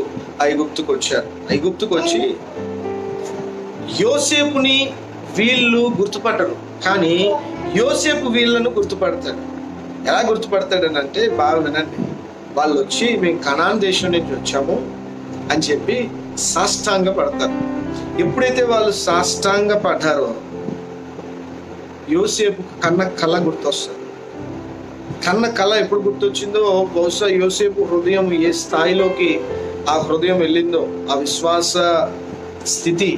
ఐగుప్తుకు వచ్చారు. ఐగుప్తుకు వచ్చి యోసేపుని వీళ్ళు గుర్తుపట్టరు, కానీ యోసేపు వీళ్ళను గుర్తుపడతాడు. ఎలా గుర్తుపడతాడని అంటే బాగా వినండి. వాళ్ళు వచ్చి మేము కనాన్ దేశం నుంచి వచ్చాము అని చెప్పి సాష్టాంగ పడతారు. ఎప్పుడైతే వాళ్ళు సాష్టాంగ పడ్డారో యోసేపు కన్న కళ గుర్తొస్తుంది. కన్న కళ ఎప్పుడు గుర్తొచ్చిందో బహుశా యోసేపు హృదయం ఏ స్థాయిలోకి ఆ హృదయం వెళ్ళిందో, ఆ విశ్వాస స్థితి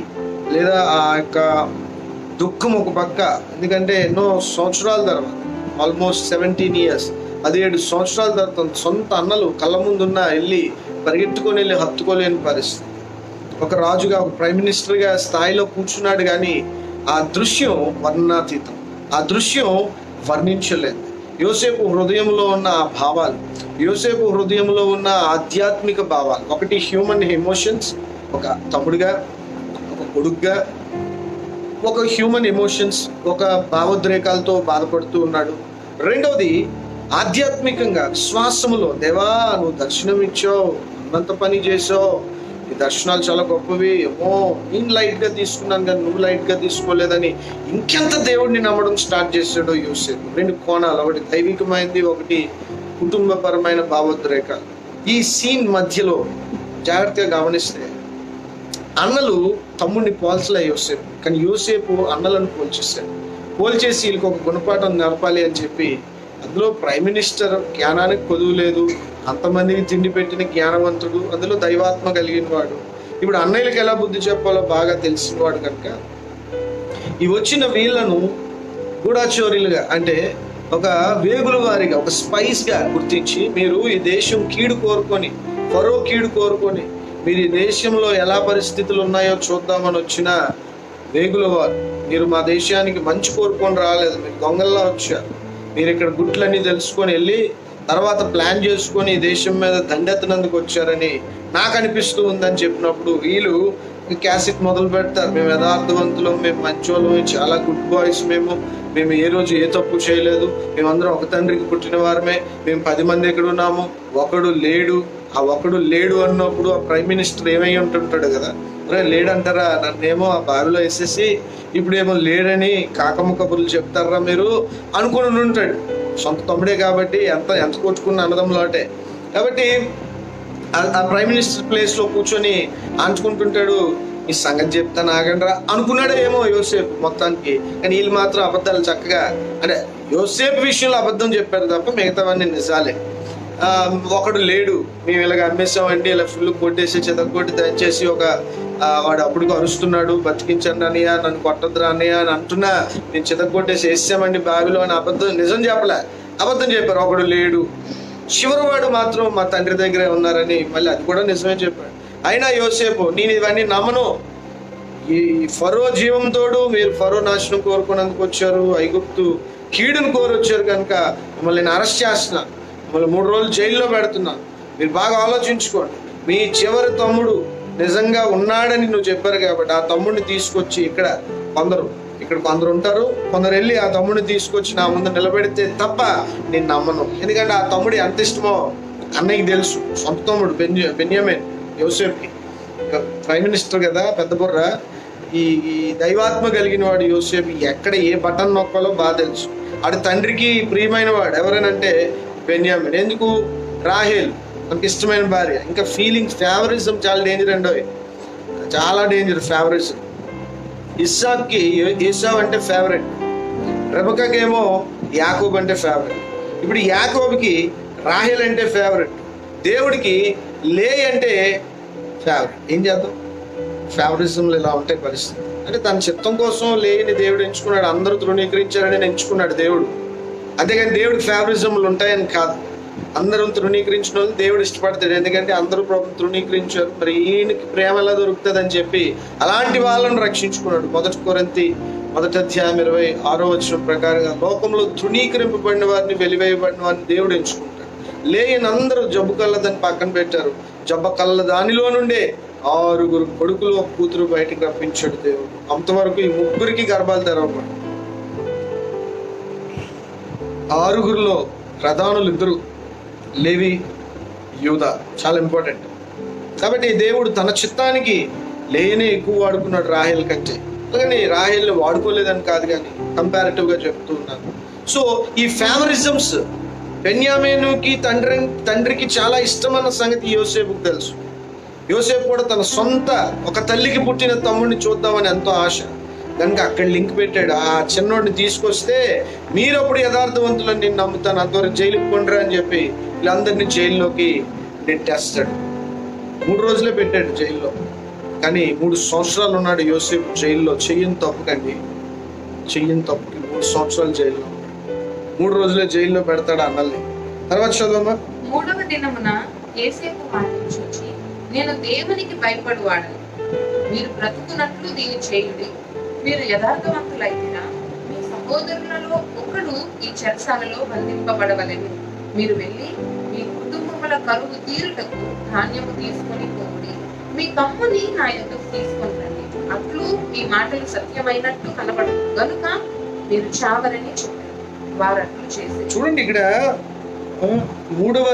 లేదా ఆ యొక్క దుఃఖం ఒక పక్క. ఎందుకంటే ఎన్నో సంవత్సరాల తర్వాత, ఆల్మోస్ట్ 17 years, 17 సంవత్సరాల తర్వాత సొంత అన్నలు కళ్ళ ముందున్న వెళ్ళి పరిగెత్తుకొని వెళ్ళి హత్తుకోలేని పరిస్థితి. ఒక రాజుగా, ఒక ప్రైమ్ మినిస్టర్గా స్థాయిలో కూర్చున్నాడు, కానీ ఆ దృశ్యం వర్ణాతీతం, ఆ దృశ్యం వర్ణించలేదు. యోసేపు హృదయంలో ఉన్న ఆ భావాలు, యోసేపు హృదయంలో ఉన్న ఆధ్యాత్మిక భావాలు, ఒకటి హ్యూమన్ ఎమోషన్స్, ఒక తమ్ముడుగా, ఒక కొడుకుగా, ఒక హ్యూమన్ ఎమోషన్స్, ఒక భావోద్రేకాలతో బాధపడుతూ ఉన్నాడు. రెండవది ఆధ్యాత్మికంగా విశ్వాసములో, దేవా నువ్వు దర్శనం ఇచ్చావు, అన్నంత పని చేసావు, ఈ దర్శనాలు చాలా గొప్పవి, ఏమో నేను లైట్గా తీసుకున్నాను కానీ నువ్వు లైట్గా తీసుకోలేదని ఇంకెంత దేవుడిని నమ్మడం స్టార్ట్ చేశాడో యోసేపు. 2 కోణాలు, ఒకటి దైవికమైనది, ఒకటి కుటుంబపరమైన భావోద్రేకాలు. ఈ సీన్ మధ్యలో జాగ్రత్తగా గమనిస్తే అన్నలు తమ్ముడిని పోల్చలే యోసేపు, కానీ యోసేపు అన్నలను పోల్చేశాడు. పోల్చేసి వీళ్ళకి ఒక గుణపాఠం నడపాలి అని చెప్పి, అందులో ప్రైమ్ మినిస్టర్ జ్ఞానానికి కొదువు లేదు, అంతమందికి తిండి పెట్టిన జ్ఞానవంతుడు, అందులో దైవాత్మ కలిగిన వాడు, ఇప్పుడు అన్నయ్యలకు ఎలా బుద్ధి చెప్పాలో బాగా తెలిసిన వాడు కనుక ఈ వచ్చిన వీళ్ళను గూఢాచోరీలుగా, అంటే ఒక వేగుల వారిగా, ఒక స్పైస్గా గుర్తించి, మీరు ఈ దేశం కీడు కోరుకొని, ఫరో కీడు కోరుకొని, మీరు ఈ దేశంలో ఎలా పరిస్థితులు ఉన్నాయో చూద్దామని వచ్చిన వేగుల వారు, మీరు మా దేశానికి మంచి కోరుకొని రాలేదు, మీరు దొంగల్లా వచ్చారు, మీరు ఇక్కడ గుట్లన్నీ తెలుసుకొని వెళ్ళి తర్వాత ప్లాన్ చేసుకొని ఈ దేశం మీద దండెత్తనందుకు వచ్చారని నాకు అనిపిస్తూ ఉందని చెప్పినప్పుడు వీళ్ళు క్యాసెట్ మొదలు పెడతారు. మేము యథార్థవంతులం, మేము మంచోళ్ళం, చాలా గుడ్ బాయ్స్, మేము ఏ రోజు ఏ తప్పు చేయలేదు, మేమందరం ఒక తండ్రికి పుట్టిన వారమే, మేము 10 మంది ఎక్కడ ఉన్నాము, ఒకడు లేడు. ఆ ఒకడు లేడు అన్నప్పుడు ఆ ప్రైమ్ మినిస్టర్ ఏమై ఉంటుంటాడు కదా, అరే లేడంటారా, నన్నేమో ఆ బావిలో వేసేసి ఇప్పుడేమో లేడని కాకమ్మ కబుర్లు చెప్తారా మీరు అనుకుని ఉంటాడు. సొంత తమ్ముడే కాబట్టి ఎంత కొట్టుకున్న అన్నదమ్ములాటే కాబట్టి ఆ ప్రైమ్ మినిస్టర్ ప్లేస్లో కూర్చొని ఆంచుకుంటుంటాడు. ఈ సంగతి చెప్తాను ఆగండ్రా అనుకున్నాడే ఏమో యోసేపు మొత్తానికి, కానీ వీళ్ళు మాత్రం అబద్ధాలు చక్కగా, అంటే యోసేపు విషయంలో అబద్ధం చెప్పారు తప్ప మిగతావన్నీ నిజాలే. ఒకడు లేడు, మేము ఇలాగ అమ్మేసామండి, ఇలా ఫుల్ కొట్టేసి చెదగొట్టి దయచేసి వాడు అప్పుడు అరుస్తున్నాడు, బతికించండి అన్నయ్య, నన్ను కొట్టద్దురా అన్నయ్య అని అంటున్నా, నేను చెదగొట్టేసి వేసామండి బావిలో అని అబద్ధం, నిజం చెప్పలే, అబద్ధం చెప్పారు. ఒకడు లేడు, చివరివాడు మాత్రం మా తండ్రి దగ్గరే ఉన్నారని మళ్ళీ అది కూడా నిజమే చెప్పాడు. అయినా యోసేపు, నేను ఇవన్నీ నమ్మను, ఈ ఫరో జీవంతోడు మీరు ఫరో నాశనం కోరుకున్నందుకు వచ్చారు, ఐగుప్తు కీడును కోరొచ్చారు కనుక మిమ్మల్ని నేను అరెస్ట్ చేస్తున్నాను, మిమ్మల్ని 3 రోజులు జైల్లో పెడుతున్నాను, మీరు బాగా ఆలోచించుకోండి, మీ చివరి తమ్ముడు నిజంగా ఉన్నాడని నువ్వు చెప్పారు కాబట్టి ఆ తమ్ముడిని తీసుకొచ్చి ఇక్కడ కొందరు ఉంటారు, కొందరు వెళ్ళి ఆ తమ్ముడిని తీసుకొచ్చి నా ముందు నిలబెడితే తప్ప నేను నమ్మను. ఎందుకంటే ఆ తమ్ముడు ఎంత ఇష్టమో అన్నయ్యకి తెలుసు, సొంత తమ్ముడు బెన్యామిన్ యోసేపుకి, ప్రైమ్ మినిస్టర్ కదా పెద్ద బుర్ర, ఈ దైవాత్మ కలిగిన వాడు యోసేపు ఎక్కడ ఏ బటన్ నొక్కాలో బాగా తెలుసు. ఆడి తండ్రికి ప్రియమైన వాడు ఎవరనంటే బెన్యామిన్. ఎందుకు? రాహేల్ మనకి ఇష్టమైన భార్య. ఇంకా ఫేవరిజం చాలా డేంజర్ అండి, చాలా డేంజర్ ఫేవరిజం. ఇస్సాక్కి ఏసావ్ అంటే ఫేవరెట్, రెబెకాకేమో యాకోబు అంటే ఫేవరెట్. ఇప్పుడు యాకోబుకి రాహేల్ అంటే ఫేవరెట్, దేవుడికి లే అంటే ఫేవరెట్. ఏం చేద్దాం, ఫేవరిజంలో ఇలా ఉంటాయి పరిస్థితి. అంటే తన చిత్తం కోసం లేని దేవుడు ఎంచుకున్నాడు, అందరూ తృణీకరించారని ఎంచుకున్నాడు దేవుడు. అంతేగాని దేవుడికి ఫేవరిజంలు ఉంటాయని కాదు. అందరూ తృణీకరించిన వాళ్ళు దేవుడు ఇష్టపడతాడు, ఎందుకంటే అందరూ ప్రభుత్వం తృణీకరించారు, మరి ఈయనకి ప్రేమ ఎలా దొరుకుతుంది అని చెప్పి అలాంటి వాళ్ళను రక్షించుకున్నాడు. 1 కొరింథీ 1:26 ప్రకారంగా లోకంలో తృణీకరింపబడిన వారిని, వెలివేయబడిన వారిని దేవుడు ఎంచుకుంటాడు. లేని అందరూ జబ్బు కళ్ళదని పక్కన పెట్టారు, జబ్బ కళ్ళ దానిలో నుండే 6 కొడుకులు 1 కూతురు బయటికి రప్పించాడు దేవుడు. అంతవరకు ఈ 3 గర్భాలు తెరవబడి 6 ప్రధానులు 2, లేవి, యూదా. చాలా ఇంపార్టెంట్. కాబట్టి దేవుడు తన చిత్తానికి లేనే ఎక్కువ వాడుకున్నాడు రాహేల్ కంటే. అలాగని రాహేల్ని వాడుకోలేదని కాదు, కానీ కంపారిటివ్గా చెప్తూ ఉన్నాను. సో ఈ ఫేవరిజమ్స్ బెన్యామీనుకి తండ్రికి చాలా ఇష్టమన్న సంగతి యోసేపుకి తెలుసు. యోసేపు కూడా తన సొంత ఒక తల్లికి పుట్టిన తమ్ముడిని చూద్దామని ఎంతో ఆశ కనుక అక్కడ లింక్ పెట్టాడు. ఆ చిన్నోడిని తీసుకొస్తే మీరప్పుడు యథార్థవంతులని నేను నమ్ముతాను, అంతవరకు జైలుకి కొండరా అని చెప్పి వీళ్ళందరినీ జైల్లోకి నెట్టేస్తాడు. 3 రోజులే పెట్టాడు జైల్లో, కానీ 3 సంవత్సరాలు ఉన్నాడు యోసేపు జైల్లో. చెయ్యని తప్పుకి 3 సంవత్సరాలు జైల్లో. 3 రోజులే జైల్లో పెడతాడు అన్నల్ని. తర్వాత చదవమ్మా. 3వ దినమున యోసేపు వారిని చూచి, నేను దేవునికి భయపడువాడను, మీరు బ్రతుకున్నట్లు దీన్ని చేయుడి, మీరు యథార్థవంతులైనా మీ సహోదరులలో ఒకడు ఈ చెరసాలలో బంధింపబడవలెను, మీరు వెళ్ళి మీ కుటుంబముల కరువు తీరుటకు ధాన్యము తీసుకొని పోండి, మీ తమ్ముని నా యొద్దకు తీసుకొని రండి, అట్లు మీ మాటలు సత్యమైనట్టు కనబడు గనుక మీరు చావరని చెప్పారు. వారు అట్లు చేసి. చూడండి, ఇక్కడ 3వ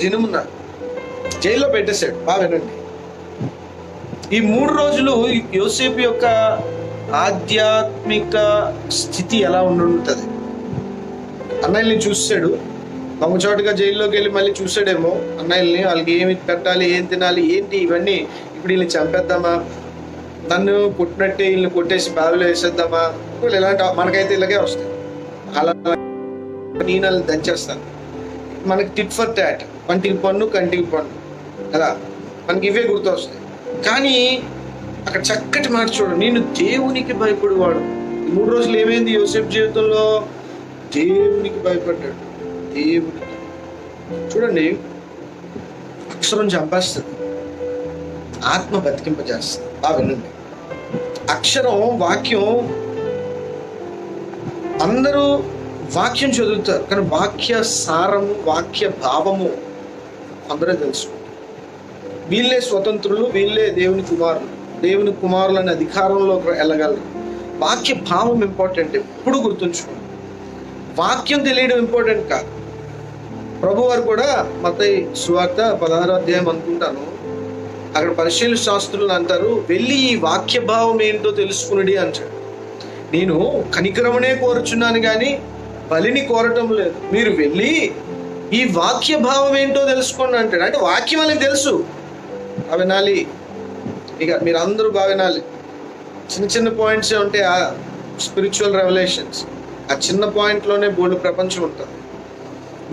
దినమున జైల్లో పెట్టేశాడు. బాగా వినండి, ఈ 3 రోజులు యోసేపు యొక్క ఆధ్యాత్మిక స్థితి ఎలా ఉండుంటుంది. అన్నయ్యని చూసాడు, దొంగచోటుగా జైల్లోకి వెళ్ళి మళ్ళీ చూసాడేమో అన్నయ్యల్ని, వాళ్ళకి ఏమి పెట్టాలి, ఏం తినాలి, ఏంటి ఇవన్నీ. ఇప్పుడు వీళ్ళని చంపేద్దామా, నన్ను కొట్టినట్టే వీళ్ళని కొట్టేసి బావిలో వేసేద్దామా, వీళ్ళు ఇలాంటి మనకైతే ఇలాగే వస్తాయి. అలా నేను వాళ్ళని దంచేస్తాను. మనకి టిట్ ఫర్ టాట్, పంటికి పన్ను కంటికి పన్ను, కదా మనకి ఇవే గుర్తొస్తాయి. కానీ అక్కడ చక్కటి మాట చూడు, నేను దేవునికి భయపడేవాడు. 3 రోజులు ఏమైంది యోసేపు జీవితంలో? దేవునికి భయపడ్డాడు. దేవునికి చూడండి, అక్షరం చంపేస్తుంది, ఆత్మ బతికింపజేస్తుంది. బాగా వినండి, అక్షరం వాక్యం, అందరూ వాక్యం చదువుతారు కానీ వాక్య సారము, వాక్య భావము అందరూ తెలుసుకుంటారు. వీళ్ళే స్వతంత్రులు, వీళ్ళే దేవుని కుమారులు. దేవుని కుమారులని అధికారంలోకి వెళ్ళగలరు. వాక్య భావం ఇంపార్టెంట్, ఎప్పుడు గుర్తుంచుకోండి. వాక్యం తెలియడం ఇంపార్టెంట్ కాదు. ప్రభు వారు కూడా మత్తయి సువార్త 16వ అధ్యాయం అనుకుంటాను, అక్కడ పరిశీలన శాస్త్రులు అంటారు, వెళ్ళి ఈ వాక్య భావం ఏంటో తెలుసుకుని అంటాడు. నేను కనికరమనే కోరుచున్నాను కానీ బలిని కోరటం లేదు, మీరు వెళ్ళి ఈ వాక్య భావం ఏంటో తెలుసుకోండి అంటాడు. అంటే వాక్యం వాళ్ళకి తెలుసు, వినాలి. ఇక మీరు అందరూ బాగా వినాలి. చిన్న చిన్న పాయింట్స్ ఉంటాయి, ఆ స్పిరిచువల్ రెవల్యూషన్స్. ఆ చిన్న పాయింట్లోనే బోల్డ్ ప్రపంచం ఉంటుంది.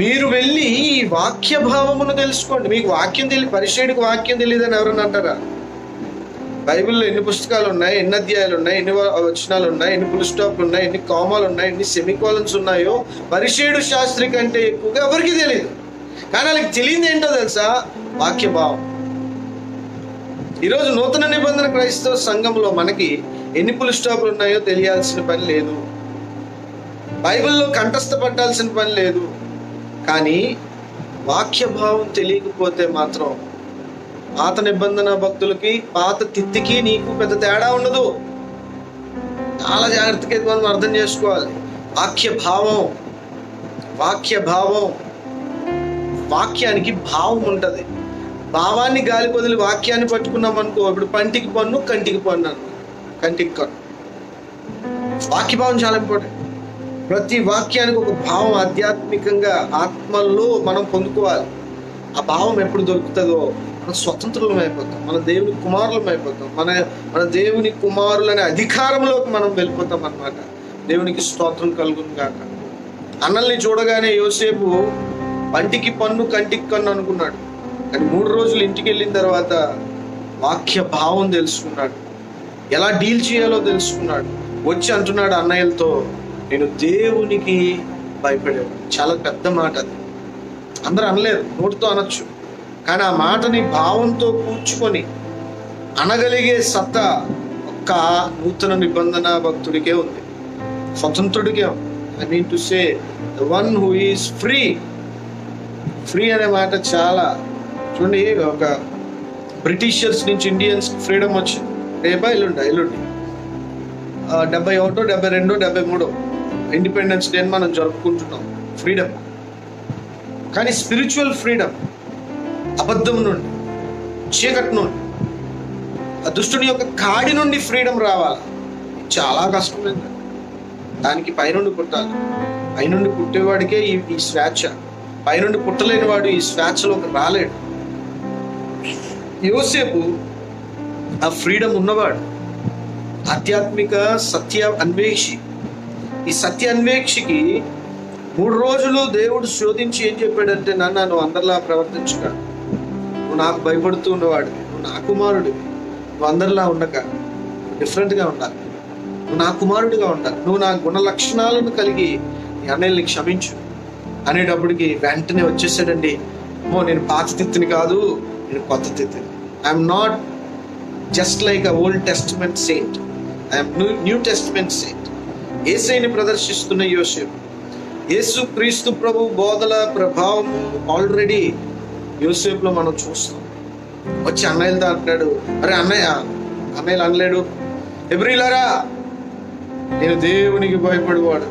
మీరు వెళ్ళి ఈ వాక్య భావమును తెలుసుకోండి. మీకు వాక్యం పరిచయుడికి వాక్యం తెలియదని ఎవరన్నా అంటారా? బైబిల్లో ఎన్ని పుస్తకాలు ఉన్నాయి, ఎన్ని అధ్యాయాలు ఉన్నాయి, ఎన్ని వచనాలు ఉన్నాయి, ఎన్ని ఫుల్ స్టాప్లు ఉన్నాయి, ఎన్ని కామాలు ఉన్నాయి, ఎన్ని సెమికోలన్స్ ఉన్నాయో పరిచయుడు శాస్త్రి కంటే ఎక్కువగా ఎవరికి తెలియదు. కానీ వాళ్ళకి తెలియదు ఏంటో తెలుసా? వాక్య భావం. ఈరోజు నూతన నిబంధన క్రైస్తవ సంఘంలో మనకి ఎన్ని ఫుల్ స్టాప్లు ఉన్నాయో తెలియాల్సిన పని లేదు, బైబిల్లో కంఠస్థ పట్టాల్సిన పని లేదు. కానీ వాక్య భావం తెలియకపోతే మాత్రం పాత నిబంధన భక్తులకి, పాత తిత్తికి నీకు పెద్ద తేడా ఉండదు. చాలా జాగ్రత్తగా మనం అర్థం చేసుకోవాలి. వాక్య భావం, వాక్య భావం, వాక్యానికి భావం ఉంటుంది. భావాన్ని గాలి వదిలి వాక్యాన్ని పట్టుకున్నాం అనుకో, ఇప్పుడు పంటికి పన్ను కంటికి పన్ను అన్న, కంటికి కన్ను. వాక్య భావం చాలా ఇంపార్టెంట్. ప్రతి వాక్యానికి ఒక భావం ఆధ్యాత్మికంగా ఆత్మల్లో మనం పొందుకోవాలి. ఆ భావం ఎప్పుడు దొరుకుతుందో మనం స్వతంత్రులం అయిపోతాం, మన దేవుని కుమారులం అయిపోతాం, మన దేవుని కుమారులనే అధికారంలోకి మనం వెళ్ళిపోతాం అన్నమాట. దేవునికి స్తోత్రం కలుగును గాక. అన్నల్ని చూడగానే యోసేపు పంటికి పన్ను కంటికి కన్ను అనుకున్నాడు, కానీ 3 రోజులు ఇంటికి వెళ్ళిన తర్వాత వాక్య భావం తెలుసుకున్నాడు, ఎలా డీల్ చేయాలో తెలుసుకున్నాడు. వచ్చి అంటున్నాడు అన్నయ్యలతో, నేను దేవునికి భయపడాను. చాలా పెద్ద మాట అది, అందరూ అనలేరు, నోటితో అనొచ్చు, కానీ ఆ మాటని భావంతో కూర్చుకొని అనగలిగే సత్తా ఒక్క నూతన నిబంధన భక్తుడికే ఉంది, స్వతంత్రుడికే ఉంది. I mean to say the one who is free. Free అనే మాట చాలా చూడండి, ఒక బ్రిటిషర్స్ నుంచి ఇండియన్స్ ఫ్రీడమ్ వచ్చింది రేపా ఎల్లుండి 71, 72, 73 ఇండిపెండెన్స్ డే మనం జరుపుకుంటున్నాం, ఫ్రీడమ్. కానీ స్పిరిచువల్ ఫ్రీడమ్, అబద్ధం నుండి, చీకటి నుండి, ఆ దుష్టుని యొక్క కాడి నుండి ఫ్రీడమ్ రావాలి. చాలా కష్టమైంది. దానికి పైనుండి పుట్టాలి. పైనుండి పుట్టేవాడికే ఈ స్వేచ్ఛ. పైనుండి పుట్టలేని వాడు ఈ స్వేచ్ఛలోకి రాలేడు. యోసేపు ఆ ఫ్రీడమ్ ఉన్నవాడు, ఆధ్యాత్మిక సత్య అన్వేషి. ఈ సత్య అన్వేషికి 3 రోజులు దేవుడు శోధించి ఏం చెప్పాడంటే, నాన్న నువ్వు అందరిలా ప్రవర్తించుక, నువ్వు నాకు భయపడుతూ ఉన్నవాడు, నువ్వు నా కుమారుడివి, నువ్వు అందరిలా ఉండక డిఫరెంట్గా ఉండాలి, నువ్వు నా కుమారుడిగా ఉండాలి, నువ్వు నా గుణ లక్షణాలను కలిగి నీ అన్నయ్యని క్షమించు అనేటప్పటికి వెంటనే వచ్చేసాడండి. నేను పాత తిత్తిని కాదు, నేను కొత్త తిత్తిని. I'm not just like a old testament saint, I'm new testament saint. యేసయ్యని ప్రదర్శిస్తున్న యోసేపు, యేసు క్రీస్తు ప్రభు బోధల ప్రభావము ఆల్రెడీ యోసేపులో మనం చూస్తాం. వచ్చి అన్నయ్యలతో అంటాడు, అరే అన్నయ్యలు అనలేడు, ఎబ్రీలారా నేను దేవునికి భయపడేవాడు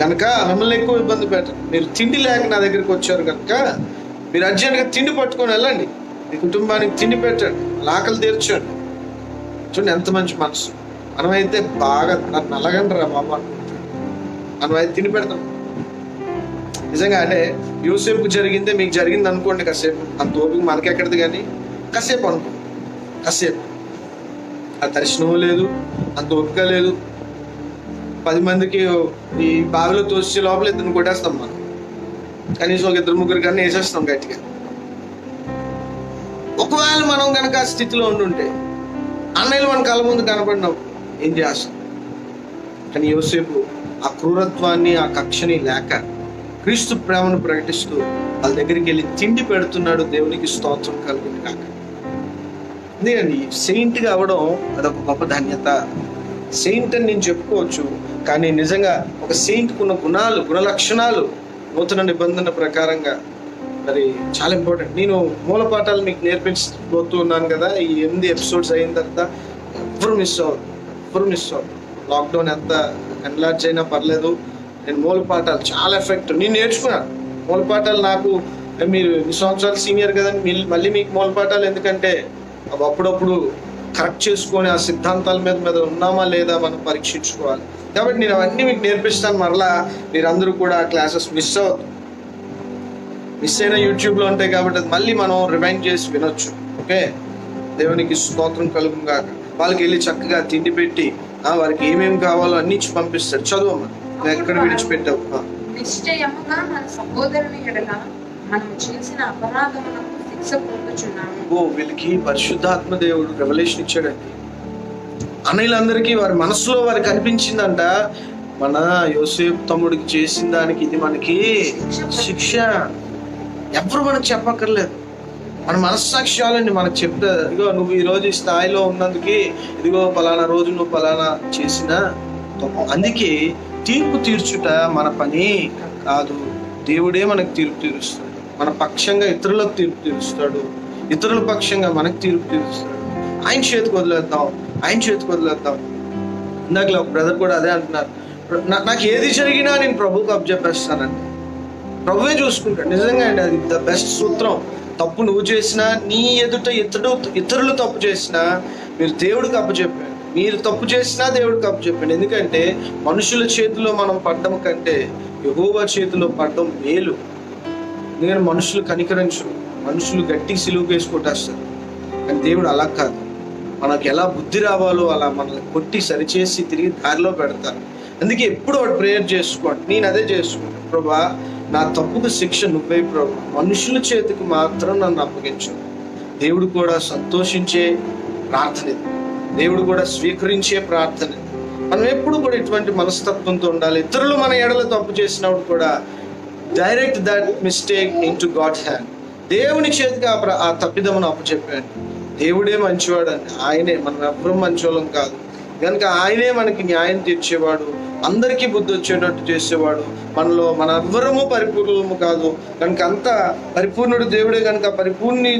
కనుక మిమ్మల్ని ఎక్కువ ఇబ్బంది పెట్టను. మీరు తిండి లేక నా దగ్గరికి వచ్చారు కనుక మీరు అర్జెంట్గా తిండి పట్టుకొని వెళ్ళండి, మీ కుటుంబానికి తిండి పెట్టండి, ఆకలి తీర్చండి. చూడండి ఎంత మంచి మనసు. మనమైతే బాగా నన్ను అలాగంటారా బాబా, మనమైతే తిండి పెడతాం. నిజంగా అంటే యోసేపుకు జరిగిందే మీకు జరిగింది అనుకోండి, కాసేపు అంత ఓపిక మనకెక్కడిది, కానీ కాసేపు అనుకో, కాసేపు ఆ దర్శనం లేదు, అంత ఓపిక లేదు. 10 మందికి ఈ బావిలో తోసే లోపల ఇద్దరిని కొట్టేస్తాం మనం, కనీసం ఒక 2-3 కన్నా వేసేస్తాం గట్టిగా. ఒకవేళ మనం కనుక ఆ స్థితిలో ఉండుంటే అన్నయ్యలు మన కళ్ళ ముందు కనపడినప్పుడు ఏం చేస్తాం? కానీ యోసేపు ఆ క్రూరత్వాన్ని, ఆ కక్షని లేక క్రీస్తు ప్రేమను ప్రకటిస్తూ వాళ్ళ దగ్గరికి వెళ్ళి తిండి పెడుతున్నాడు. దేవునికి స్తోత్రం కలుగును కాక. ఎందుకండి సెయింట్గా అవ్వడం అదొక గొప్ప ధన్యత. సెయింట్ అని నేను చెప్పుకోవచ్చు, కానీ నిజంగా ఒక సెయింట్కు ఉన్న గుణ లక్షణాలు నూతన నిబంధన ప్రకారంగా మరి చాలా ఇంపార్టెంట్. నేను మూల పాఠాలు మీకు నేర్పించబోతూ ఉన్నాను కదా, ఈ 8 ఎపిసోడ్స్ అయిన తర్వాత ఎవ్వరు మిస్ అవ్వరు. లాక్డౌన్ ఎంత ఎన్లార్జ్ అయినా పర్లేదు, నేను మూల పాఠాలు చాలా ఎఫెక్ట్ నేను నేర్చుకున్నాను. మూల పాఠాలు నాకు, మీరు 2 సంవత్సరాలు సీనియర్ కదండి, మళ్ళీ మీకు మూల పాఠాలు ఎందుకంటే అవి అప్పుడప్పుడు కరెక్ట్ చేసుకొని ఆ సిద్ధాంతాల మీద ఉన్నామా లేదా మనం పరీక్షించుకోవాలి. కాబట్టి నేను అవన్నీ మీకు నేర్పిస్తాను. మరలా మీరందరూ కూడా ఆ క్లాసెస్ మిస్ అయిన యూట్యూబ్లో ఉంటాయి కాబట్టి అది మళ్ళీ మనం రిమైండ్ చేసి వినొచ్చు. ఓకే, దేవునికి స్తోత్రం కలుగును గాక. వాళ్ళకి వెళ్ళి చక్కగా తిండి పెట్టి వారికి ఏమేమి కావాలో అన్ని ఇచ్చి పంపిస్తాడు. చదువమ్మా, ఎక్కడ విడిచిపెట్టావు? నిశ్చయముగా మన సహోదరుని ఎడల మనం చేసిన అపరాధములకు శిక్ష పొందుచున్నాము. వీళ్ళకి పరిశుద్ధాత్మ దేవుడు రెవల్యూషన్ ఇచ్చాడండి. అన్నయ్యలందరికీ వారి మనసులో వారికి అనిపించిందంట, మన యోసేపు తమ్ముడికి చేసిన దానికి ఇది మనకి శిక్ష. ఎవరు మనకు చెప్పక్కర్లేదు, మన మనస్సాక్ష్యాలండి మనకు చెప్తారు. ఇదిగో నువ్వు ఈ రోజు ఈ స్థాయిలో ఉన్నందుకు ఇదిగో పలానా రోజు నువ్వు పలానా చేసిన. అందుకే తీర్పు తీర్చుట మన పని కాదు, దేవుడే మనకు తీర్పు తీరుస్తాడు. మన పక్షంగా ఇతరులకు తీర్పు తీరుస్తాడు, ఇతరుల పక్షంగా మనకు తీర్పు తీరుస్తాడు. ఆయన చేతికి వదిలేద్దాం. ఇందాక ఒక బ్రదర్ కూడా అదే అంటున్నారు, నాకు ఏది జరిగినా నేను ప్రభువుకు అప్పచెప్పేస్తానండి, ప్రభువే చూసుకుంటాడు. నిజంగా అండి, అది ద బెస్ట్ సూత్రం. తప్పు నువ్వు చేసినా, నీ ఎదుట ఇతరులు తప్పు చేసినా మీరు దేవుడికి అప్పచెప్పాడు. మీరు తప్పు చేసినా దేవుడికి అప్పచెప్పాడు. ఎందుకంటే మనుషుల చేతిలో మనం పడ్డం కంటే యెహోవా చేతిలో పడ్డం మేలు. ఎందుకంటే మనుషులు కనికరించరు, మనుషులు గట్టి సిలువ వేసి కొట్టేస్తారు. కానీ దేవుడు అలా కాదు, మనకు ఎలా బుద్ధి రావాలో అలా మనల్ని కొట్టి సరిచేసి తిరిగి దారిలో పెడతారు. అందుకే ఎప్పుడు వాడు ప్రేయర్ చేసుకోండి. నేను అదే చేసుకుంటాను, ప్రభా నా తప్పుకు శిక్ష నువ్వే ప్రభు, మనుషుల చేతికి మాత్రం నన్ను అప్పగించు. దేవుడు కూడా సంతోషించే ప్రార్థన ఇది, దేవుడు కూడా స్వీకరించే ప్రార్థన ఇది. మనం ఎప్పుడు కూడా ఇటువంటి మనస్తత్వంతో ఉండాలి. ఇతరులు మన ఎడల తప్పు చేసినప్పుడు కూడా direct that mistake in to God hand, దేవుని చేతికి ఆ తప్పిదమును అప్పచెప్పాడు. దేవుడే మంచివాడండి, ఆయనే, మనం ఎవ్వరూ మంచివాళ్ళం కాదు కనుక ఆయనే మనకి న్యాయం తీర్చేవాడు, అందరికీ బుద్ధి వచ్చేటట్టు చేసేవాడు. మన ఎవ్వరము పరిపూర్ణము కాదు కనుక అంత పరిపూర్ణుడు దేవుడే. కనుక పరిపూర్ణి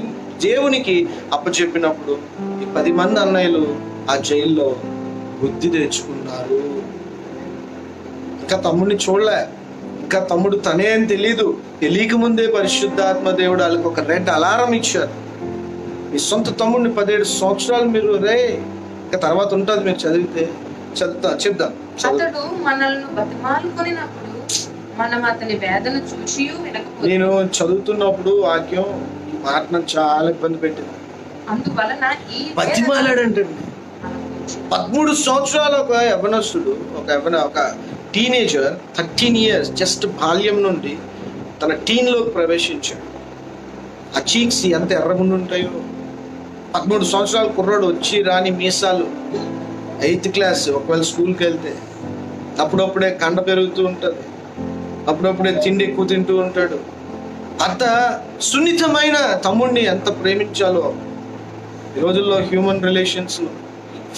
దేవునికి అప్పచెప్పినప్పుడు ఈ 10 మంది అన్నయ్యలు ఆ జైల్లో బుద్ధి తెచ్చుకున్నారు. ఇంకా తమ్ముడిని చూడలే, ఇంకా తమ్ముడు తనే అని తెలియక ముందే పరిశుద్ధాత్మ దేవుడు వాళ్ళకి ఒక రెడ్ అలారం ఇచ్చారు. మీ సొంత తమ్ముడిని 17 సంవత్సరాలు మీరు ఇంకా తర్వాత ఉంటుంది, మీరు చెప్దాం. అతడు మనల్ని బతిమాలుకొనినప్పుడు మనం అతని వేదన చూసి వినకపోతే. నేను చదువుతున్నప్పుడు వాక్యం ఈ మాట నాకు చాలా ఇబ్బంది పెట్టింది. అందువలన ఈ బతిమాలాడంటండి. 13 సంవత్సరాల ఒక యవనస్తుడు, ఒక టీనేజర్, 13 years, జస్ట్ బాల్యం నుండి తన టీన్లోకి ప్రవేశించాడు. ఆ చీక్స్ ఎంత ఎర్రగుండి ఉంటాయో. 13 సంవత్సరాల కుర్రాడు, వచ్చి రాని మీసాలు, 8th క్లాస్. ఒకవేళ స్కూల్కి వెళ్తే అప్పుడప్పుడే కండ పెరుగుతూ ఉంటుంది, అప్పుడప్పుడే తిండి ఎక్కువ తింటూ ఉంటాడు. అంత సున్నితమైన తమ్ముడిని ఎంత ప్రేమించాలో. ఈ రోజుల్లో హ్యూమన్ రిలేషన్స్,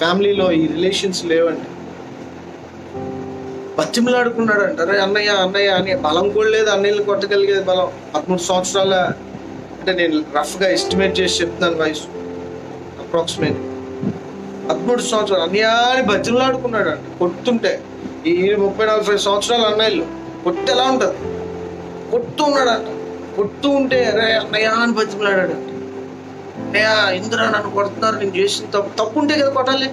ఫ్యామిలీలో ఈ రిలేషన్స్ లేవండి. బతిమలాడుకున్నాడు అంటారు, అన్నయ్య అని. బలం కూడా లేదు, అన్నయ్యని కొట్టగలిగేది బలం. 13 సంవత్సరాల అంటే నేను రఫ్గా ఎస్టిమేట్ చేసి చెప్తున్నాను వయసు, అప్రాక్సిమేట్ 13 సంవత్సరాలు అన్యాన్ని బతిమలాడుకున్నాడు అంట. కొట్టుంటే ఈ 30-40 సంవత్సరాలు అన్నయ్యలు కొట్టి ఎలా ఉంటుంది, కొట్టు ఉన్నాడంట. కొట్టు ఉంటే అరే అన్నయ్య అని బతిమలాడాడు. అన్నయ్య ఇందురా నన్ను కొడుతున్నారు, నేను చేసిన తప్పు ఉంటే కదా కొట్టాలి,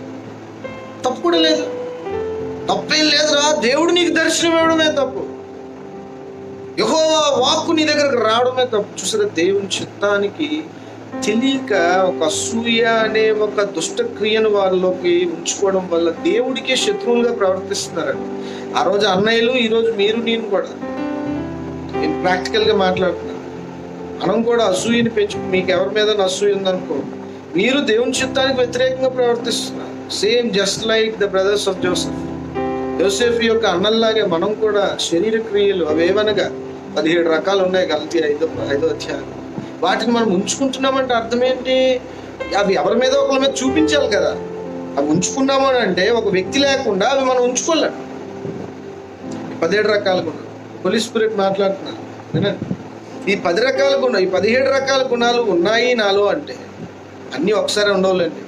తప్పు కూడా లేదు, తప్పేం లేదురా, దేవుడు నీకు దర్శనం ఇవ్వడమే తప్పు. యెహోవా వాక్కు నీ దగ్గరకు రావడమే తప్పు. చూసారా, దేవుని చిత్తానికి తెలియక ఒక అసూయ అనే ఒక దుష్ట క్రియను వాళ్ళలోకి ఉంచుకోవడం వల్ల దేవుడికే శత్రువులుగా ప్రవర్తిస్తున్నారండి. ఆ రోజు అన్నయ్యలు, ఈరోజు మీరు నేను కూడా, నేను ప్రాక్టికల్గా మాట్లాడుతున్నాను. మనం కూడా అసూయని మీకు ఎవరి మీద అసూయ ఉందనుకో, మీరు దేవుని చిత్తానికి వ్యతిరేకంగా ప్రవర్తిస్తున్నారు. Same just like the brothers of Joseph. Yosef యొక్క అన్నల్లాగే మనం కూడా శరీర క్రియలు అవేవనగా 17 రకాలు ఉన్నాయి. గలతీ 5వ అధ్యాయం. వాటిని మనం ఉంచుకుంటున్నామంటే అర్థం ఏంటి? అవి ఎవరి మీద ఒకరి మీద చూపించాలి కదా. అవి ఉంచుకున్నాము అని అంటే ఒక వ్యక్తి లేకుండా అవి మనం ఉంచుకోలేం. 17 రకాల గుణాలు హోలీ స్పిరిట్ మాట్లాడుతున్నాను వినండి. ఈ 10 రకాల గుణాలు, ఈ 17 రకాల గుణాలు ఉన్నాయి నాలో అంటే అన్నీ ఒకసారి ఉండవులేండి.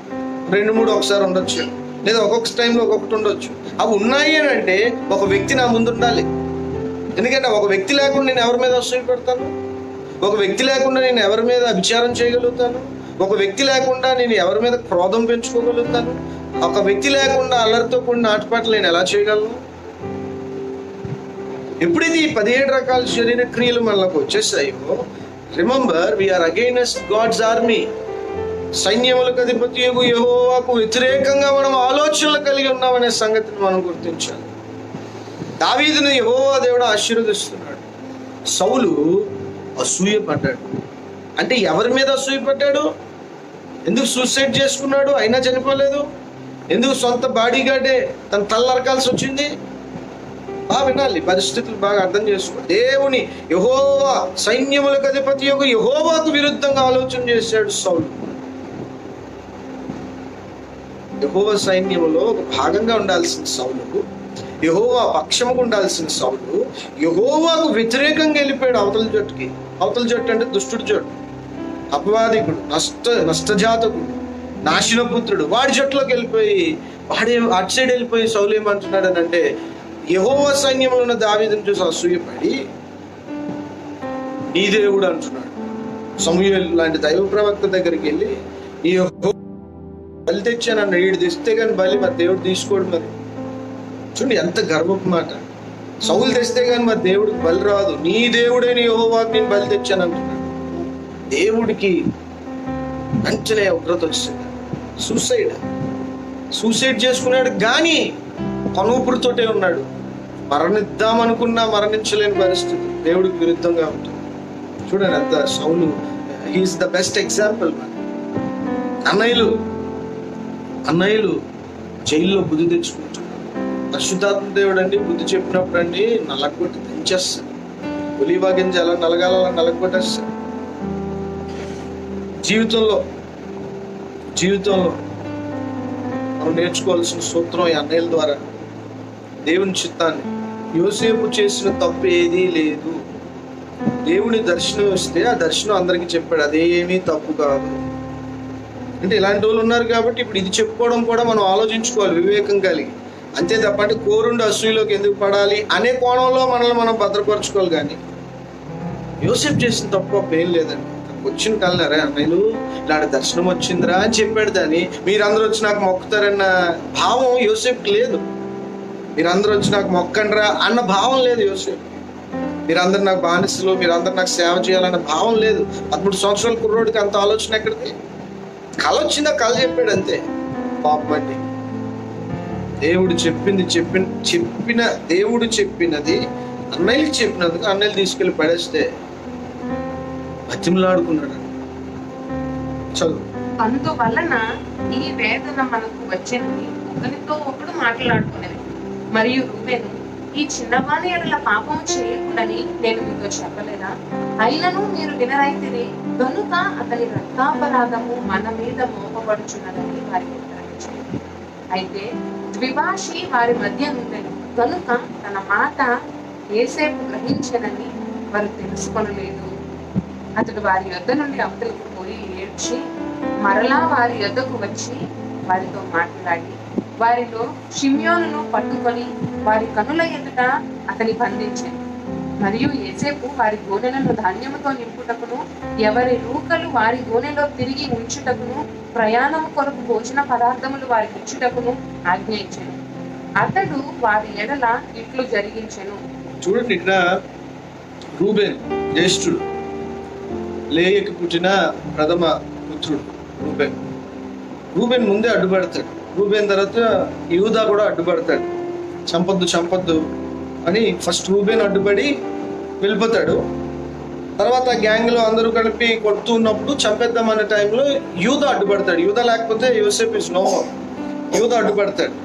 2-3 ఒకసారి ఉండొచ్చు, లేదా ఒక్కొక్క టైంలో ఒక్కొక్కటి ఉండొచ్చు. అవి ఉన్నాయి అని అంటే ఒక వ్యక్తి నా ముందు ఉండాలి. ఎందుకంటే ఒక వ్యక్తి లేకుండా నేను ఎవరి మీద అసూయ పెడతాను? ఒక వ్యక్తి లేకుండా నేను ఎవరి మీద విచారం చేయగలుగుతాను? ఒక వ్యక్తి లేకుండా నేను ఎవరి మీద క్రోధం పెంచుకోగలుగుతాను? ఒక వ్యక్తి లేకుండా అల్లరితో కూడిన ఆటపాటలు నేను ఎలా చేయగలను? ఎప్పుడైతే ఈ 17 రకాల శరీర క్రియలు మనకు వచ్చేసాయో, remember we are against God's army. సైన్యములకు అధిపతియగు యెహోవాకు వ్యతిరేకంగా మనం ఆలోచనలు కలిగి ఉన్నామనే సంగతిని మనం గుర్తించాలి. దావీదును యెహోవా దేవుడు ఆశీర్వదిస్తున్నాడు. సౌలు అసూయ పడ్డాడు. అంటే ఎవరి మీద అసూయ పడ్డాడు? ఎందుకు సూసైడ్ చేసుకున్నాడు అయినా చనిపోలేదు? ఎందుకు సొంత బాడీగార్డే తన తల నరకాల్సి వచ్చింది? బాగా వినాలి, పరిస్థితులు బాగా అర్థం చేసుకోవాలి. దేవుని యెహోవా సైన్యములకు అధిపతియగు యెహోవాకు విరుద్ధంగా ఆలోచన చేశాడు సౌలు. యెహోవా సైన్యములో ఒక భాగంగా ఉండాల్సిన సౌలు, యెహోవా పక్షముకు ఉండాల్సిన సౌలు యెహోవాకు వ్యతిరేకంగా వెళ్ళిపోయాడు అవతల జట్టుకి. అవతల జట్టు అంటే దుష్టుడు జట్టు, అపవాదికుడు, నష్టజాతకుడు, నాశనపుత్రుడు. వాడి జట్టులోకి వెళ్ళిపోయి అటు సైడ్ వెళ్ళిపోయి సౌలు ఏమంటున్నాడు అని అంటే, యెహోవా సైన్యంలో ఉన్న దావీదును చూసి అసూయపడి నీ దేవుడు అంటున్నాడు. సమూయేలు లాంటి దైవ ప్రవక్త దగ్గరికి వెళ్ళి ఈ బలి తెచ్చానన్న, వీడు తెస్తే కానీ బలి మరి దేవుడు తీసుకోడు. మరి చూడండి ఎంత గర్వపు మాట. సౌలు తెస్తే కానీ మరి దేవుడికి బలి రాదు. నీ దేవుడైన యెహోవాకు నేను బలి తెచ్చాను అంటున్నాడు. దేవుడికి వెంటనే ఉగ్రత వచ్చింది. సూసైడ్ చేసుకున్నాడు, కానీ కనూపురుతోటే ఉన్నాడు. మరణిద్దామనుకున్నా మరణించలేని పరిస్థితి దేవుడికి విరుద్ధంగా ఉంటుంది. చూడండి అంత సౌలు హీఈస్ ద బెస్ట్ ఎగ్జాంపుల్. అన్నయ్యలు జైల్లో బుద్ధి తెచ్చుకుంటున్నారు. పరిశుద్ధాత్మ దేవుడు అండి బుద్ధి చెప్పినప్పుడు అండి నలగొట్టి తెంచేస్తాడు. ఒలీవా గింజ అలా నలగాల నలగొట్టేస్తాడు. జీవితంలో మనం నేర్చుకోవాల్సిన సూత్రం ఈ అన్నయ్యల ద్వారా. దేవుని చిత్తాన్ని, యోసేపు చేసిన తప్పు ఏదీ లేదు. దేవుని దర్శనం వస్తే ఆ దర్శనం అందరికీ చెప్పాడు, అదేమీ తప్పు కాదు. అంటే ఇలాంటి వాళ్ళు ఉన్నారు కాబట్టి ఇప్పుడు ఇది చెప్పుకోవడం కూడా మనం ఆలోచించుకోవాలి వివేకం కలిగి. అంతే తప్ప అంటే కోరుండి అసూయలోకి ఎందుకు పడాలి అనే కోణంలో మనల్ని మనం భద్రపరచుకోవాలి. కానీ యోసేపు చేసిన తప్పు ఏం లేదండి. వచ్చిన కలనరే అన్నయ్యలు ఇలాంటి దర్శనం వచ్చిందిరా అని చెప్పాడు. దాన్ని మీరందరూ వచ్చి నాకు మొక్కుతారన్న భావం యోసేపుకి లేదు. మీరందరూ వచ్చి నాకు మొక్కండ్రా అన్న భావం లేదు యోసేపు. మీరందరూ నాకు బానిసలు, మీరందరూ నాకు సేవ చేయాలన్న భావం లేదు. 13 సంవత్సరాల కుర్రోడికి అంత ఆలోచన ఎక్కడిది? కళ వచ్చిందా? కళ చెప్పాడు అంతే. పాపం అండి, దేవుడు దేవుడు చెప్పినది అన్నయ్యకి చెప్పినందుకు అన్నయ్యలు తీసుకెళ్లి పడేస్తే బతిమలాడుకున్నాడు. చదువు. అందువలన ఈ వేదన మనకు వచ్చింది ఒకరితో ఒకడు మాట్లాడుకునేది. మరియు రూబేను, ఈ చిన్నవాని ఎడల పాపం చేయకూడని నేను మీతో చెప్పలేదా? అయినను మీరు వినరైతిరి కనుక అతని రక్తాపరాధము మన మీద మోపబడుచున్నదని వారికి ఉత్తరమిచ్చాడు. అయితే ద్విభాషి వారి మధ్య ఉండెను కనుక తన మాట యోసేపు గ్రహించనని వారు తెలుసుకొనలేదు. అతడు వారి యొద్ద నుండి అవతలకు పోయి ఏడ్చి మరలా వారి యొద్దకు వచ్చి వారితో మాట్లాడి వారిలో షిమ్యోనును పట్టుకొని వారి కనుల ఎదుట అతని బంధించాడు. మరియు యోసేపు వారి గోనెలను ధాన్యముతో నింపుటకును ఎవరి రూకలు వారి గోనెలో తిరిగి ఉంచుటకును ప్రయాణము కొరకు భోజన పదార్థములు వారికి ఇచ్చుటకును ఆజ్ఞ ఇచ్చాను. అతడు వారి ఎడల ఇట్లు జరిగించెను. చూడండి, ఇక్కడ రూబేన్ జ్యేష్ఠుడు, లేయకి పుట్టిన ప్రథమ పుత్రుడు రూబేన్. రూబేన్ ముందే అడ్డుపడతాడు. రూబేన్ తర్వాత యూదా కూడా అడ్డుపడతాడు. చంపొద్దు అని ఫస్ట్ రూబేన్ అడ్డుపడి వెళ్ళిపోతాడు. తర్వాత గ్యాంగ్లో అందరూ కలిపి కొడుతూ ఉన్నప్పుడు చంపేద్దామనే టైంలో యూదా అడ్డుపడతాడు. యూదా లేకపోతే యోసేపు ఇస్ నో మోర్. యూదా అడ్డుపడతాడు.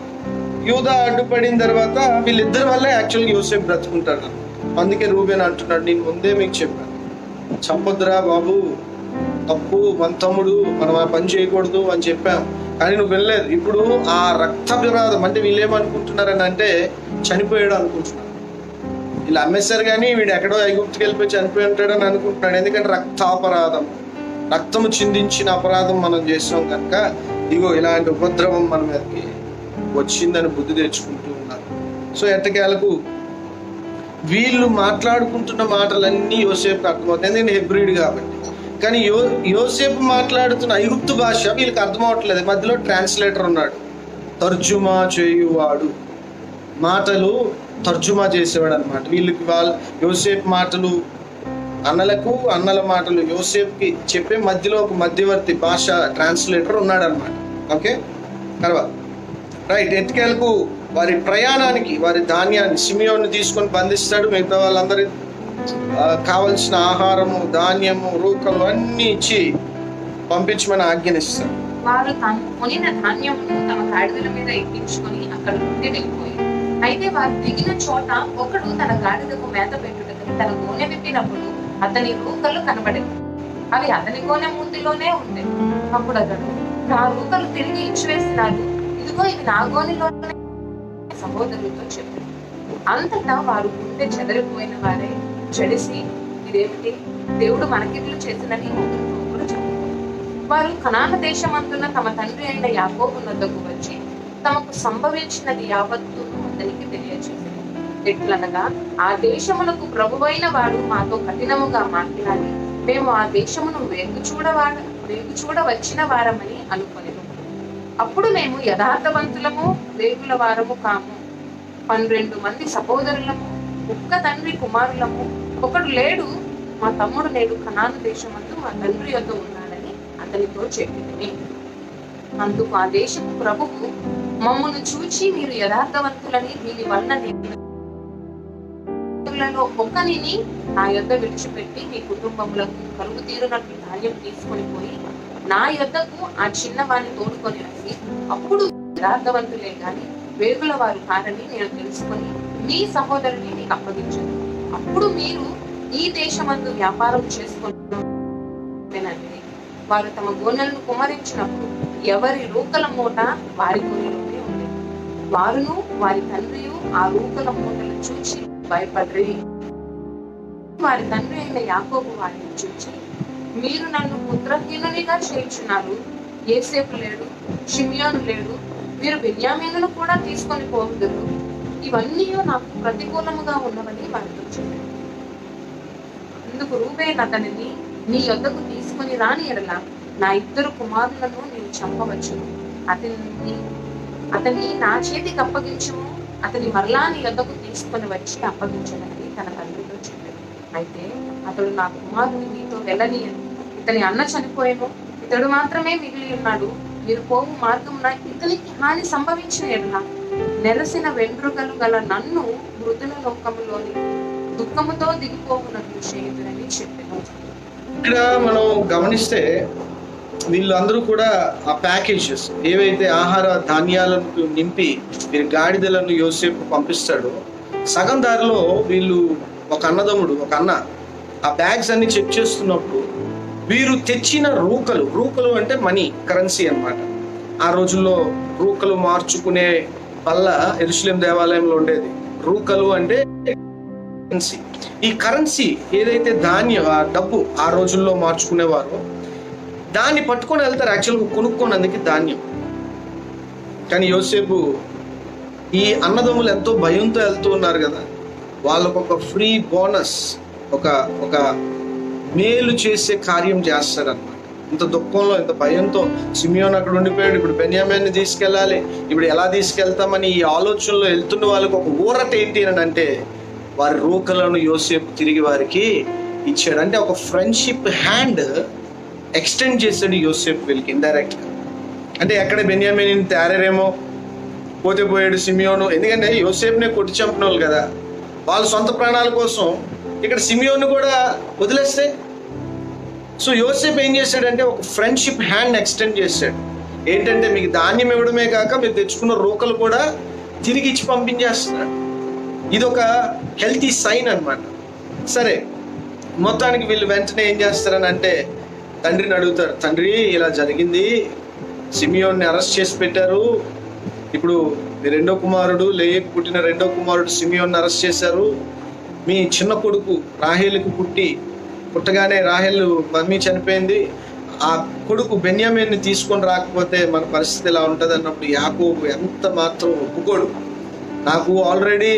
యూదా అడ్డుపడిన తర్వాత వీళ్ళిద్దరి వల్లే యాక్చువల్గా యోసేపు బ్రతుకుంటాడు. అందుకే రూబేన్ అంటున్నాడు, నేను ముందే మీకు చెప్పాను, చంపొద్దురా బాబు, తప్పు, మన తమ్ముడు, మనం ఆ పని చేయకూడదు అని చెప్పాం, కానీ నువ్వు వెళ్ళలేదు. ఇప్పుడు ఆ రక్త విరాధం అంటే వీళ్ళు ఏమనుకుంటున్నారని అంటే చనిపోయాడు అనుకుంటున్నారు. వీళ్ళు అమ్మేశారు కానీ వీడు ఎక్కడో ఐగుప్తుకి వెళ్ళిపోయి చనిపోయి ఉంటాడని అనుకుంటున్నాడు. ఎందుకంటే రక్తాపరాధం, రక్తము చిందించిన అపరాధం మనం చేసాం కనుక ఇగో ఇలాంటి ఉపద్రవం మన మీదకి వచ్చిందని బుద్ధి తెచ్చుకుంటూ ఉన్నారు. సో ఎట్టకేలకు వీళ్ళు మాట్లాడుకుంటున్న మాటలన్నీ యోసేపుకి అర్థమవుతాయి, ఎందుకంటే హెబ్రీడ్ కాబట్టి. కానీ యోసేపు మాట్లాడుతున్న ఐగుప్తు భాష వీళ్ళకి అర్థం అవట్లేదు. మధ్యలో ట్రాన్స్లేటర్ ఉన్నాడు, తర్జుమా చేయువాడు, మాటలు తర్జుమా చేసేవాడు అనమాట. వీళ్ళకి యోసేపు మాటలు అన్నలకు, అన్నల మాటలు యోసేపుకి చెప్పే మధ్యలో ఒక మధ్యవర్తి భాష ట్రాన్స్లేటర్ ఉన్నాడు అనమాట. ఓకే, తర్వాత రైట్. ఎట్టుకేలకు వారి ప్రయాణానికి వారి ధాన్యాన్ని సిమియోన్ని తీసుకొని బంధిస్తాడు. మిగతా వాళ్ళందరి కావలసిన ఆహారము, ధాన్యము, రూకలు అన్ని ఇచ్చి పంపించమని ఆజ్ఞనిస్తాడు. వారు తాము కొనిన ధాన్యమును తమ గాడిదల మీద ఎక్కించుకొని అక్కడ నుండి వెళ్ళిపోయి, అయితే వారు దిగిన చోట ఒకడు తన గాడిదకు మేత పెట్టుటకు తన గోనె విప్పినప్పుడు అతని రూకలు కనబడేవి. అవి అతని గోనె మూతిలోనే ఉండేవి. అప్పుడు అతడు, నా రూకలు తిరిగి ఇచ్చివేసినాడు, ఇదిగో ఇవి నా గోనెలోనే సహోదరులతో చెప్పారు. అంతటా వారు గుండె చెదరిపోయిన వారే చెడిసి, ఇదేమిటి, దేవుడు మనకిట్లు చేసినని ఒకరు చెప్పారు. వారు కనాన దేశమందున తమ తండ్రి అయిన యాకోబు వద్దకు వచ్చి తమకు సంభవించినది యావత్తును అతనికి తెలియజేశారు. ఎట్లనగా, ఆ దేశమునకు ప్రభువైన వాడు మాతో కఠినముగా మాట్లాడి మేము ఆ దేశమును వేగు చూడ వచ్చిన వారమని అనుకొనెను. అప్పుడు మేము యథార్థవంతులము, వేగుల వారము కాము, 12 మంది సహోదరులము, ఒక్క తండ్రి కుమారులము, ఒకడు లేడు, మా తమ్ముడు నేడు కనాను దేశమందు మా తండ్రి యొద్ద ఉన్నాడని అతనితో చెప్పింది. అందుకు ఆ దేశపు ప్రభువు, మమ్మను చూచి మీరు యథార్థవంతులని దీని వలన ఒక్కనిని నా యొద్ద విడిచిపెట్టి మీ కుటుంబములకు కలుగు తీరునట్లు ధాన్యం తీసుకొని పోయి నా యొద్దకు ఆ చిన్నవాణ్ణి తోడుకొని రండి. అప్పుడు యథార్థవంతులే గాని వేగుల వారు కారని నేను తెలుసుకొని మీ సహోదరుని మీకు అప్పగించను. అప్పుడు మీరు ఈ దేశమందు వ్యాపారం చేసుకుని వారు తమ గోనెలను కుమ్మరించినప్పుడు ఎవరి రూకల మూట వారి గోనెలోనే ఉంది. వారును వారి తండ్రియు ఆ రూకల మూటలు చూచి భయపడ్రి. వారి తండ్రి అయిన యాకోబు వారిని చూచి, మీరు నన్ను పుత్రహీనునిగా చేయించున్నారు, యోసేపు లేడు, షిమియోను లేడు, మీరు బెన్యామీనును కూడా తీసుకొని పోవుదురు, ఇవన్నీ నాకు ప్రతికూలముగా ఉన్నవని వారితో చెప్పారు. అందుకు రూబేన్ అతనిని, నీ యొద్దకు తీసుకొని రాని ఎడల నా 2 కుమారులను నేను చంపవచ్చును, అతన్ని నా చేతికి అప్పగించుము, అతని మరలా నీ యొద్దకు తీసుకొని వచ్చి అప్పగించనని తన తండ్రితో చెప్పాడు. అయితే అతడు, నా కుమారుని మీతో వెళ్ళనీయను, ఇతని అన్న చనిపోయాను, ఇతడు మాత్రమే మిగిలి ఉన్నాడు, మీరు పోవు మార్గమున ఇతనికి హాని సంభవించిన ఎడల నెరసిన వెంట్రుకలు గల నన్ను మృతుల లోకములోని దుఃఖముతో దిగిపోవునట్లు చేయుదురని చెప్పాను. ఇక్కడ మనం గమనిస్తే వీళ్ళందరూ కూడా ఆ ప్యాకేజెస్ ఏవైతే ఆహార ధాన్యాలను నింపి వీరి గాడిదలను యోసేపు పంపిస్తాడో, సగం దారిలో వీళ్ళు ఒక అన్నదమ్ముడు, ఒక అన్న ఆ బ్యాగ్స్ అన్ని చెక్ చేస్తున్నప్పుడు వీరు తెచ్చిన రూకలు అంటే మనీ, కరెన్సీ అన్నమాట. ఆ రోజుల్లో రూకలు మార్చుకునే వల్ల యెరూషలేం దేవాలయంలో ఉండేది. రూకలు అంటే కరెన్సీ. ఈ కరెన్సీ ఏదైతే ధాన్యం, ఆ డబ్బు ఆ రోజుల్లో మార్చుకునేవారో దాన్ని పట్టుకొని వెళ్తారు యాక్చువల్గా కొనుక్కోనందుకు ధాన్యం. కానీ యోసేపు ఈ అన్నదమ్ములు ఎంతో భయంతో వెళ్తూ ఉన్నారు కదా, వాళ్ళకు ఒక ఫ్రీ బోనస్, ఒక మేలు చేసే కార్యం చేస్తారన్నమాట. ఇంత దుఃఖంలో, ఇంత భయంతో సిమియోన్ అక్కడ ఉండిపోయాడు, ఇప్పుడు బెన్యామీన్ని తీసుకెళ్ళాలి, ఇప్పుడు ఎలా తీసుకెళ్తామని ఈ ఆలోచనలో వెళ్తున్న వాళ్ళకు ఒక ఊరట ఏంటి అని అంటే, వారి రోకలను యోసేపు తిరిగి వారికి ఇచ్చాడు. అంటే ఒక ఫ్రెండ్షిప్ హ్యాండ్ ఎక్స్టెండ్ చేశాడు యోసేపు వీళ్ళకి ఇండైరెక్ట్గా. అంటే ఎక్కడ బెన్యామీని తయారేమో, పోతే పోయాడు సిమియోను. ఎందుకంటే యోసేపునే కొట్టి చంపిన వాళ్ళు కదా, వాళ్ళ సొంత ప్రాణాల కోసం ఇక్కడ సిమియోను కూడా వదిలేస్తే. సో యోసేపు ఏం చేశాడంటే ఒక ఫ్రెండ్షిప్ హ్యాండ్ ఎక్స్టెండ్ చేశాడు. ఏంటంటే మీకు ధాన్యం ఇవ్వడమే కాక మీరు తెచ్చుకున్న రోకలు కూడా తిరిగి ఇచ్చి పంపించేస్తున్నాడు. ఇది ఒక హెల్తీ సైన్ అన్నమాట. సరే, మొత్తానికి వీళ్ళు వెంటనే ఏం చేస్తారని అంటే తండ్రిని అడుగుతారు, తండ్రి ఇలా జరిగింది, సిమియోన్ని అరెస్ట్ చేసి పెట్టారు, ఇప్పుడు మీ రెండో కుమారుడు లేయకు పుట్టిన రెండో కుమారుడు సిమియోన్ని అరెస్ట్ చేశారు, మీ చిన్న కొడుకు రాహేలుకు పుట్టగానే రాహేలు మమ్మీ చనిపోయింది, ఆ కొడుకు బెన్యామీన్ని తీసుకొని రాకపోతే మన పరిస్థితి ఎలా ఉంటుంది అన్నప్పుడు యాకోబు ఎంత మాత్రం ఒప్పుకోడు. నాకు ఆల్రెడీ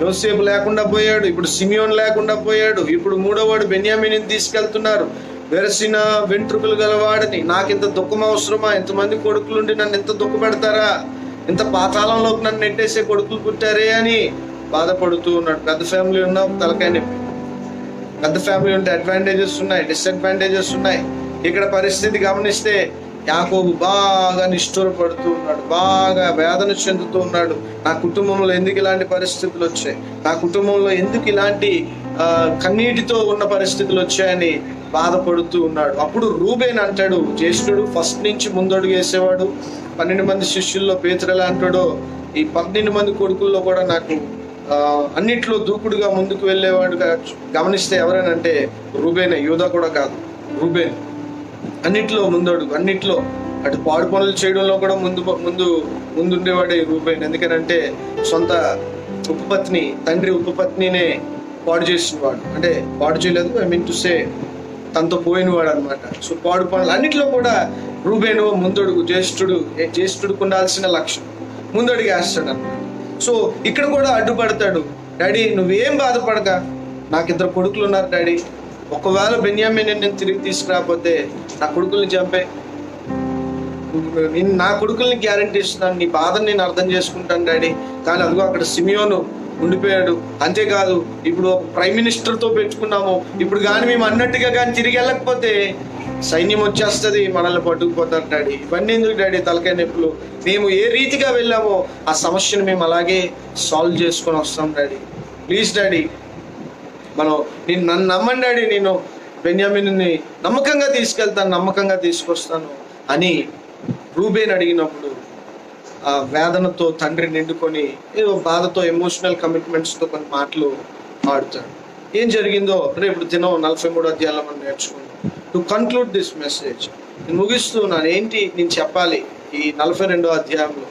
యోసేపు లేకుండా పోయాడు, ఇప్పుడు సిమియోన్ లేకుండా పోయాడు, ఇప్పుడు మూడోవాడు బెన్యామీని తీసుకెళ్తున్నారు, వెరసిన వెంట్రుకలు గలవాడని, నాకు ఇంత దుఃఖం అవసరమా? ఎంతమంది కొడుకులుండి నన్ను ఎంత దుఃఖ పెడతారా? ఇంత పాతాళంలోకి నన్ను నెట్టేసే కొడుకులు పుట్టారే అని బాధపడుతూ ఉన్నాడు. పెద్ద ఫ్యామిలీ ఉన్న తలకాయ నొప్పి. పెద్ద ఫ్యామిలీ ఉంటే అడ్వాంటేజెస్ ఉన్నాయి, డిసడ్వాంటేజెస్ ఉన్నాయి. ఇక్కడ పరిస్థితి గమనిస్తే యాకోబు బాగా నిష్ఠూరపడుతూ ఉన్నాడు, బాగా వేదన చెందుతూ ఉన్నాడు. నా కుటుంబంలో ఎందుకు ఇలాంటి పరిస్థితులు వచ్చాయి, నా కుటుంబంలో ఎందుకు ఇలాంటి కన్నీటితో ఉన్న పరిస్థితులు వచ్చాయని బాధపడుతూ ఉన్నాడు. అప్పుడు రూబేన్ అంటాడు, జ్యేష్ఠుడు, ఫస్ట్ నుంచి ముందడుగు వేసేవాడు, 12 మంది శిష్యుల్లో పేతురు ఎలా అంటాడో ఈ 12 మంది కొడుకుల్లో కూడా నాకు అన్నిట్లో దూకుడుగా ముందుకు వెళ్ళేవాడుగా గమనిస్తే ఎవరైనంటే రూబేనే, యూదా కూడా కాదు, రూబేన్. అన్నిట్లో ముందడుగు, అన్నిట్లో అటు పాడు పనులు చేయడంలో కూడా ముందుండేవాడే రూబేన్. ఎందుకనంటే సొంత ఉపపత్ని, తండ్రి ఉపపత్నినే పాడు చేసినవాడు, అంటే పాడు చేయలేదు, ఐ మీన్ టు సే తనతో పోయినవాడు అనమాట. సో పాడు పనులు అన్నిట్లో కూడా రూబేను ముందడుగు, జ్యేష్ఠుడికి ఉండాల్సిన లక్ష్యం, ముందడుగు వేస్తాడు అనమాట. సో ఇక్కడ కూడా అడ్డుపడతాడు, డాడీ నువ్వేం బాధపడక, నాకు 2 కొడుకులు ఉన్నారు డాడీ, ఒకవేళ బెన్యామీని నేను తిరిగి తీసుకురాకపోతే నా కొడుకుల్ని చంపే, నేను నా కొడుకుల్ని గ్యారంటీ ఇస్తున్నాను, నీ బాధను నేను అర్థం చేసుకుంటాను డాడీ. కానీ అదిగో అక్కడ సిమియోను ఉండిపోయాడు, అంతేకాదు ఇప్పుడు ప్రైమ్ మినిస్టర్తో పెట్టుకున్నాము, ఇప్పుడు కానీ మేము అన్నట్టుగా కానీ తిరిగి వెళ్ళకపోతే సైన్యం వచ్చేస్తుంది, మనల్ని పట్టుకుపోతారు డాడీ. ఇవన్నీ ఎందుకు డాడీ తలకాయ నొప్పులు, మేము ఏ రీతిగా వెళ్ళామో ఆ సమస్యను మేము అలాగే సాల్వ్ చేసుకొని వస్తాం డాడీ, ప్లీజ్ డాడీ, నన్ను నమ్మండి డాడీ, నేను బెన్యామీన్ని నమ్మకంగా తీసుకెళ్తాను, నమ్మకంగా తీసుకొస్తాను అని రూబేన్ అడిగినప్పుడు ఆ వేదనతో తండ్రి నిండుకొని ఏదో బాధతో ఎమోషనల్ కమిట్మెంట్స్తో కొన్ని మాటలు ఆడుతాడు. ఏం జరిగిందో రేపు దినం 43వ అధ్యాయంలో మనం నేర్చుకున్నాం. టు కన్క్లూడ్ దిస్ మెసేజ్, నేను ముగిస్తున్నాను. ఏంటి నేను చెప్పాలి? ఈ 42వ అధ్యాయంలో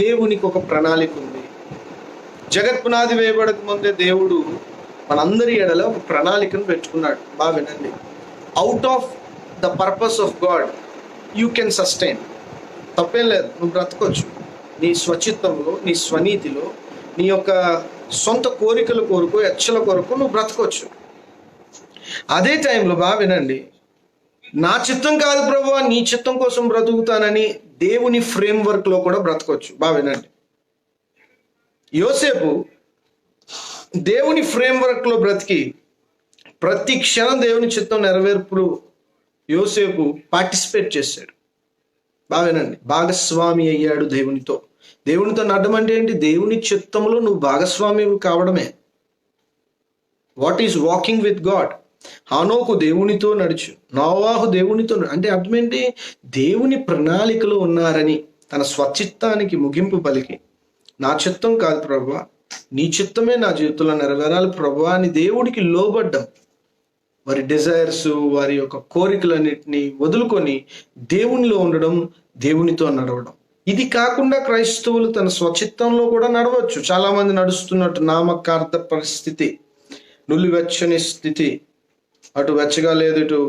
దేవునికి ఒక ప్రణాళిక ఉంది. జగత్పునాది వేయబడక ముందే దేవుడు మనందరి ఎడల ఒక ప్రణాళికను పెట్టుకున్నాడు. బాగా వినండి. Out of the purpose of God you can sustain. తప్పేం లేదు, నువ్వు బ్రతకొచ్చు నీ స్వచిత్తంలో, నీ స్వనీతిలో, నీ యొక్క సొంత కోరికల కొరకు, ఎచ్చల కొరకు నువ్వు బ్రతకొచ్చు. అదే టైంలో బాగా వినండి, నా చిత్తం కాదు ప్రభువా, నీ చిత్తం కోసం బ్రతుకుతానని దేవుని ఫ్రేమ్ వర్క్ లో కూడా బ్రతకొచ్చు. బాగా వినండి, యోసేపు దేవుని ఫ్రేమ్ వర్క్ లో బ్రతికి ప్రతి క్షణం దేవుని చిత్తం నెరవేర్పులు యోసేపు పార్టిసిపేట్ చేశాడు. బాగా వినండి, భాగస్వామి అయ్యాడు దేవునితో. దేవునితో నడడం అంటే ఏంటి? దేవుని చిత్తంలో నువ్వు భాగస్వామి కావడమే. What is walking with God? హానోకు దేవునితో నడుచు, నోవాహు దేవునితో అంటే అర్థం ఏంటి? దేవుని ప్రణాళికలో ఉన్నారని తన స్వచిత్తానికి ముగింపు పలికి, నా చిత్తం కాదు ప్రభువా, నీ చిత్తమే నా జీవితంలో నెరవేరాలి ప్రభువా అని దేవుడికి లోబడ్డం, వారి డిజైర్స్, వారి యొక్క కోరికలన్నిటినీ వదులుకొని దేవునిలో ఉండడం, దేవునితో నడవడం. ఇది కాకుండా క్రైస్తవులు తన స్వచిత్తంలో కూడా నడవచ్చు. చాలా మంది నడుస్తున్నట్టు నామకార్థ పరిస్థితి, నులివెచ్చని స్థితి, అటు వెచ్చగా లేదు ఇటు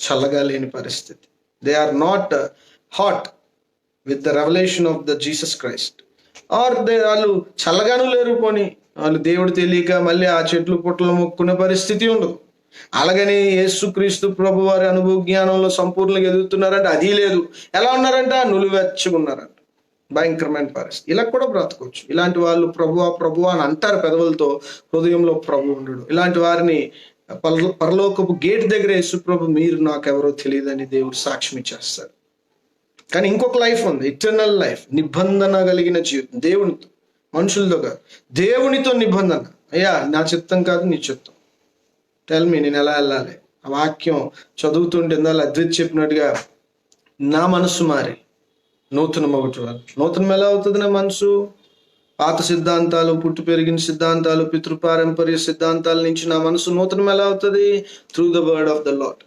చల్లగా లేని పరిస్థితి. They are not hot with the revolution of the Jesus Christ. Or వాళ్ళు చల్లగాను లేరు, పోని వాళ్ళు దేవుడు తెలియక మళ్ళీ ఆ చెట్లు పుట్టలు మొక్కునే పరిస్థితి ఉండదు. అలాగని యేసుక్రీస్తు ప్రభు వారి అనుభవ జ్ఞానంలో సంపూర్ణంగా ఎదుగుతున్నారంటే అది లేదు. ఎలా ఉన్నారంట? నులివెచ్చగా ఉన్నారంట. భయంకరమైన పరిస్థితి. ఇలా కూడా బ్రతకొచ్చు. ఇలాంటి వాళ్ళు ప్రభువా ప్రభువా అని అంటారు పెదవులతో, హృదయంలో ప్రభు ఉండడు. ఇలాంటి వారిని పరలోకపు గేట్ దగ్గర యేసు ప్రభు మీరు నాకెవరో తెలియదని దేవుడు సాక్ష్యం ఇచ్చేస్తాడు. కానీ ఇంకొక లైఫ్ ఉంది, ఇటర్నల్ లైఫ్, నిబంధన కలిగిన జీవితం దేవునితో, మనుషులతో కాదు, దేవునితో నిబంధన. అయ్యా నా చిత్తం కాదు నీ చిత్తం, టెల్ మీ నేను ఎలా వెళ్ళాలి. ఆ వాక్యం చదువుతుంటే అద్వైత్ చెప్పినట్టుగా నా మనసు మారి నూతనం ఒకటి వాళ్ళు. నూతనం ఎలా అవుతుంది నా మనసు? పాత సిద్ధాంతాలు, పుట్టి పెరిగిన సిద్ధాంతాలు, పితృపారంపర్య సిద్ధాంతాల నుంచి నా మనసు నూతనం ఎలా అవుతుంది? Through the word of the lord.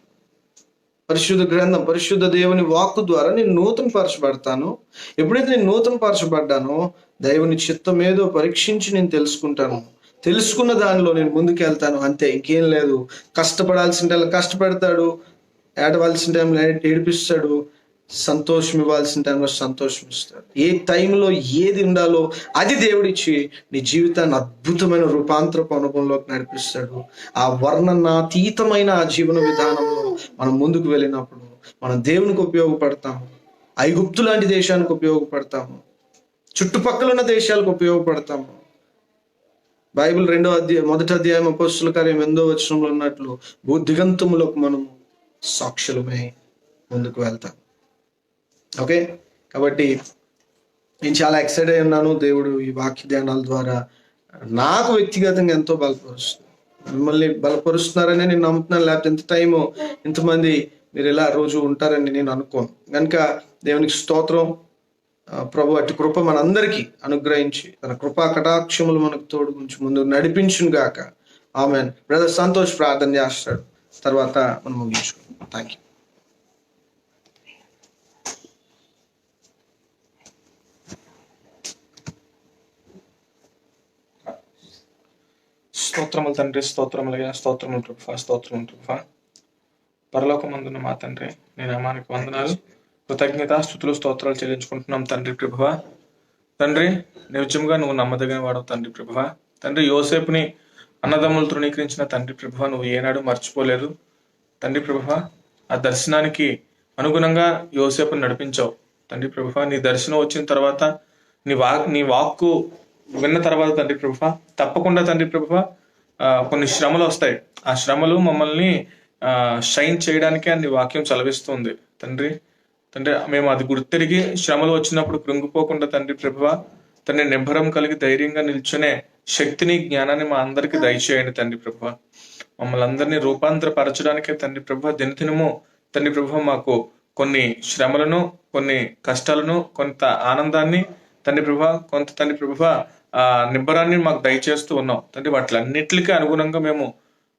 పరిశుద్ధ గ్రంథం, పరిశుద్ధ దేవుని వాక్కు ద్వారా నేను నూతన పరచబడతాను. ఎప్పుడైతే నేను నూతన పరచబడ్డానో దేవుని చిత్తం ఏదో పరీక్షించి నేను తెలుసుకుంటాను. తెలుసుకున్న దానిలో నేను ముందుకు వెళ్తాను, అంతే, ఇంకేం లేదు. కష్టపడాల్సిన టైంలో కష్టపడతాడు, ఏడవలసిన టైంలో ఏడిపిస్తాడు, సంతోషం ఇవ్వాల్సిన టైంలో సంతోషం ఇస్తాడు. ఏ టైంలో ఏది ఉండాలో అది దేవుడిచ్చి నీ జీవితాన్ని అద్భుతమైన రూపాంతరపు అనుభవంలోకి నడిపిస్తాడు. ఆ వర్ణనాతీతమైన ఆ జీవన విధానంలో మనం ముందుకు వెళ్ళినప్పుడు మనం దేవునికి ఉపయోగపడతాము, ఐగుప్తు లాంటి దేశానికి ఉపయోగపడతాము, చుట్టుపక్కల ఉన్న దేశాలకు ఉపయోగపడతాము. బైబిల్ 1వ అధ్యాయం అపోస్తుల కార్యం 8వ వచనంలో ఉన్నట్లు భూదిగంతములకు మనము సాక్షులమై ముందుకు వెళ్తాం. ఓకే, కాబట్టి నేను చాలా ఎక్సైట్ అయి ఉన్నాను. దేవుడు ఈ వాక్య ధ్యానాల ద్వారా నాకు వ్యక్తిగతంగా ఎంతో బలపరుస్తుంది. మిమ్మల్ని బలపరుస్తున్నారని నేను నమ్ముతున్నాను. లేకపోతే ఇంత టైము ఇంతమంది మీరు ఇలా రోజు ఉంటారని నేను అనుకోను. కనుక దేవునికి స్తోత్రం. ప్రభు అట్టి కృప మనందరికీ అనుగ్రహించి తన కృపా కటాక్షములు మనకు తోడు గురించి ముందు నడిపించును గాక. ఆమెన్. బ్రదర్ సంతోష్ ప్రార్థన చేస్తాడు, తర్వాత మనం ముగించుకుందాం. Thank you. స్తోత్రములు తండ్రి, స్తోత్రములుగా స్తోత్రములు కృప, స్తోత్రములు కృప. పరలోకమందున్న మా తండ్రి, నీ నామానికి వందనాలు, కృతజ్ఞతాస్తుతులు, స్తోత్రాలు చెల్లించుకుంటున్నాం తండ్రి ప్రభువా. తండ్రి నిజంగా నువ్వు నమ్మదగిన వాడవు తండ్రి ప్రభువా. తండ్రి యోసేపుని అన్నదమ్ములు తృణీకరించిన తండ్రి ప్రభువా నువ్వు ఏనాడు మర్చిపోలేదు తండ్రి ప్రభువా. ఆ దర్శనానికి అనుగుణంగా యోసేపుని నడిపించావు తండ్రి ప్రభువా. నీ దర్శనం వచ్చిన తర్వాత నీ వాక్కు విన్న తర్వాత తండ్రి ప్రభువా తప్పకుండా తండ్రి ప్రభువా కొన్ని శ్రమలు వస్తాయి. ఆ శ్రమలు మమ్మల్ని షైన్ చేయడానికే నీ వాక్యం చలవిస్తుంది తండ్రి. తండ్రి మేము అది గుర్తెరిగి శ్రమలు వచ్చినప్పుడు కృంగిపోకుండా తండ్రి ప్రభువా తండ్రి నిబ్బరం కలిగి ధైర్యంగా నిల్చునే శక్తిని, జ్ఞానాన్ని మా అందరికీ దయచేయండి తండ్రి ప్రభువా. మమ్మల్ని అందరినీ రూపాంతరపరచడానికే తండ్రి ప్రభువా దినదినము తండ్రి ప్రభువా మాకు కొన్ని శ్రమలను, కొన్ని కష్టాలను, కొంత ఆనందాన్ని తండ్రి ప్రభువా, కొంత తండ్రి ప్రభువా నిబ్బరాన్ని మాకు దయచేస్తూ ఉన్నాం తండ్రి. వాటిలన్నిటికీ అనుగుణంగా మేము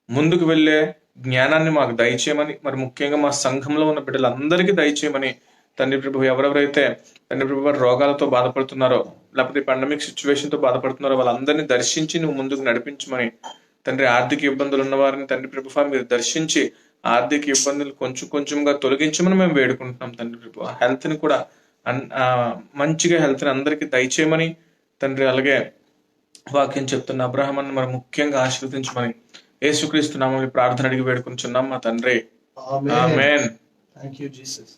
ముందుకు వెళ్ళే జ్ఞానాన్ని మాకు దయచేయమని, మరి ముఖ్యంగా మా సంఘంలో ఉన్న బిడ్డలందరికీ దయచేయమని తండ్రి ప్రభు. ఎవరెవరైతే తండ్రి ప్రభు రోగాలతో బాధపడుతున్నారో, లేకపోతే పాండమిక్ సిచ్యువేషన్ తో బాధపడుతున్నారో వాళ్ళందరినీ దర్శించి నువ్వు ముందుకు నడిపించమని తండ్రి. ఆర్థిక ఇబ్బందులు ఉన్న వారిని తండ్రి ప్రభు మీరు దర్శించి ఆర్థిక ఇబ్బందులు కొంచెం కొంచెంగా తొలగించమని మేము వేడుకుంటున్నాం తండ్రి ప్రభు. హెల్త్ ని కూడా మంచిగా హెల్త్ ని అందరికీ దయచేయమని తండ్రి. అలాగే వాక్యం చెప్తున్న అబ్రహామును మరి ముఖ్యంగా ఆశీర్వదించమని యేసుక్రీస్తు నామములో ప్రార్థన అడిగి వేడుకుంటున్నాం మా తండ్రి. ఆమేన్. Thank you Jesus.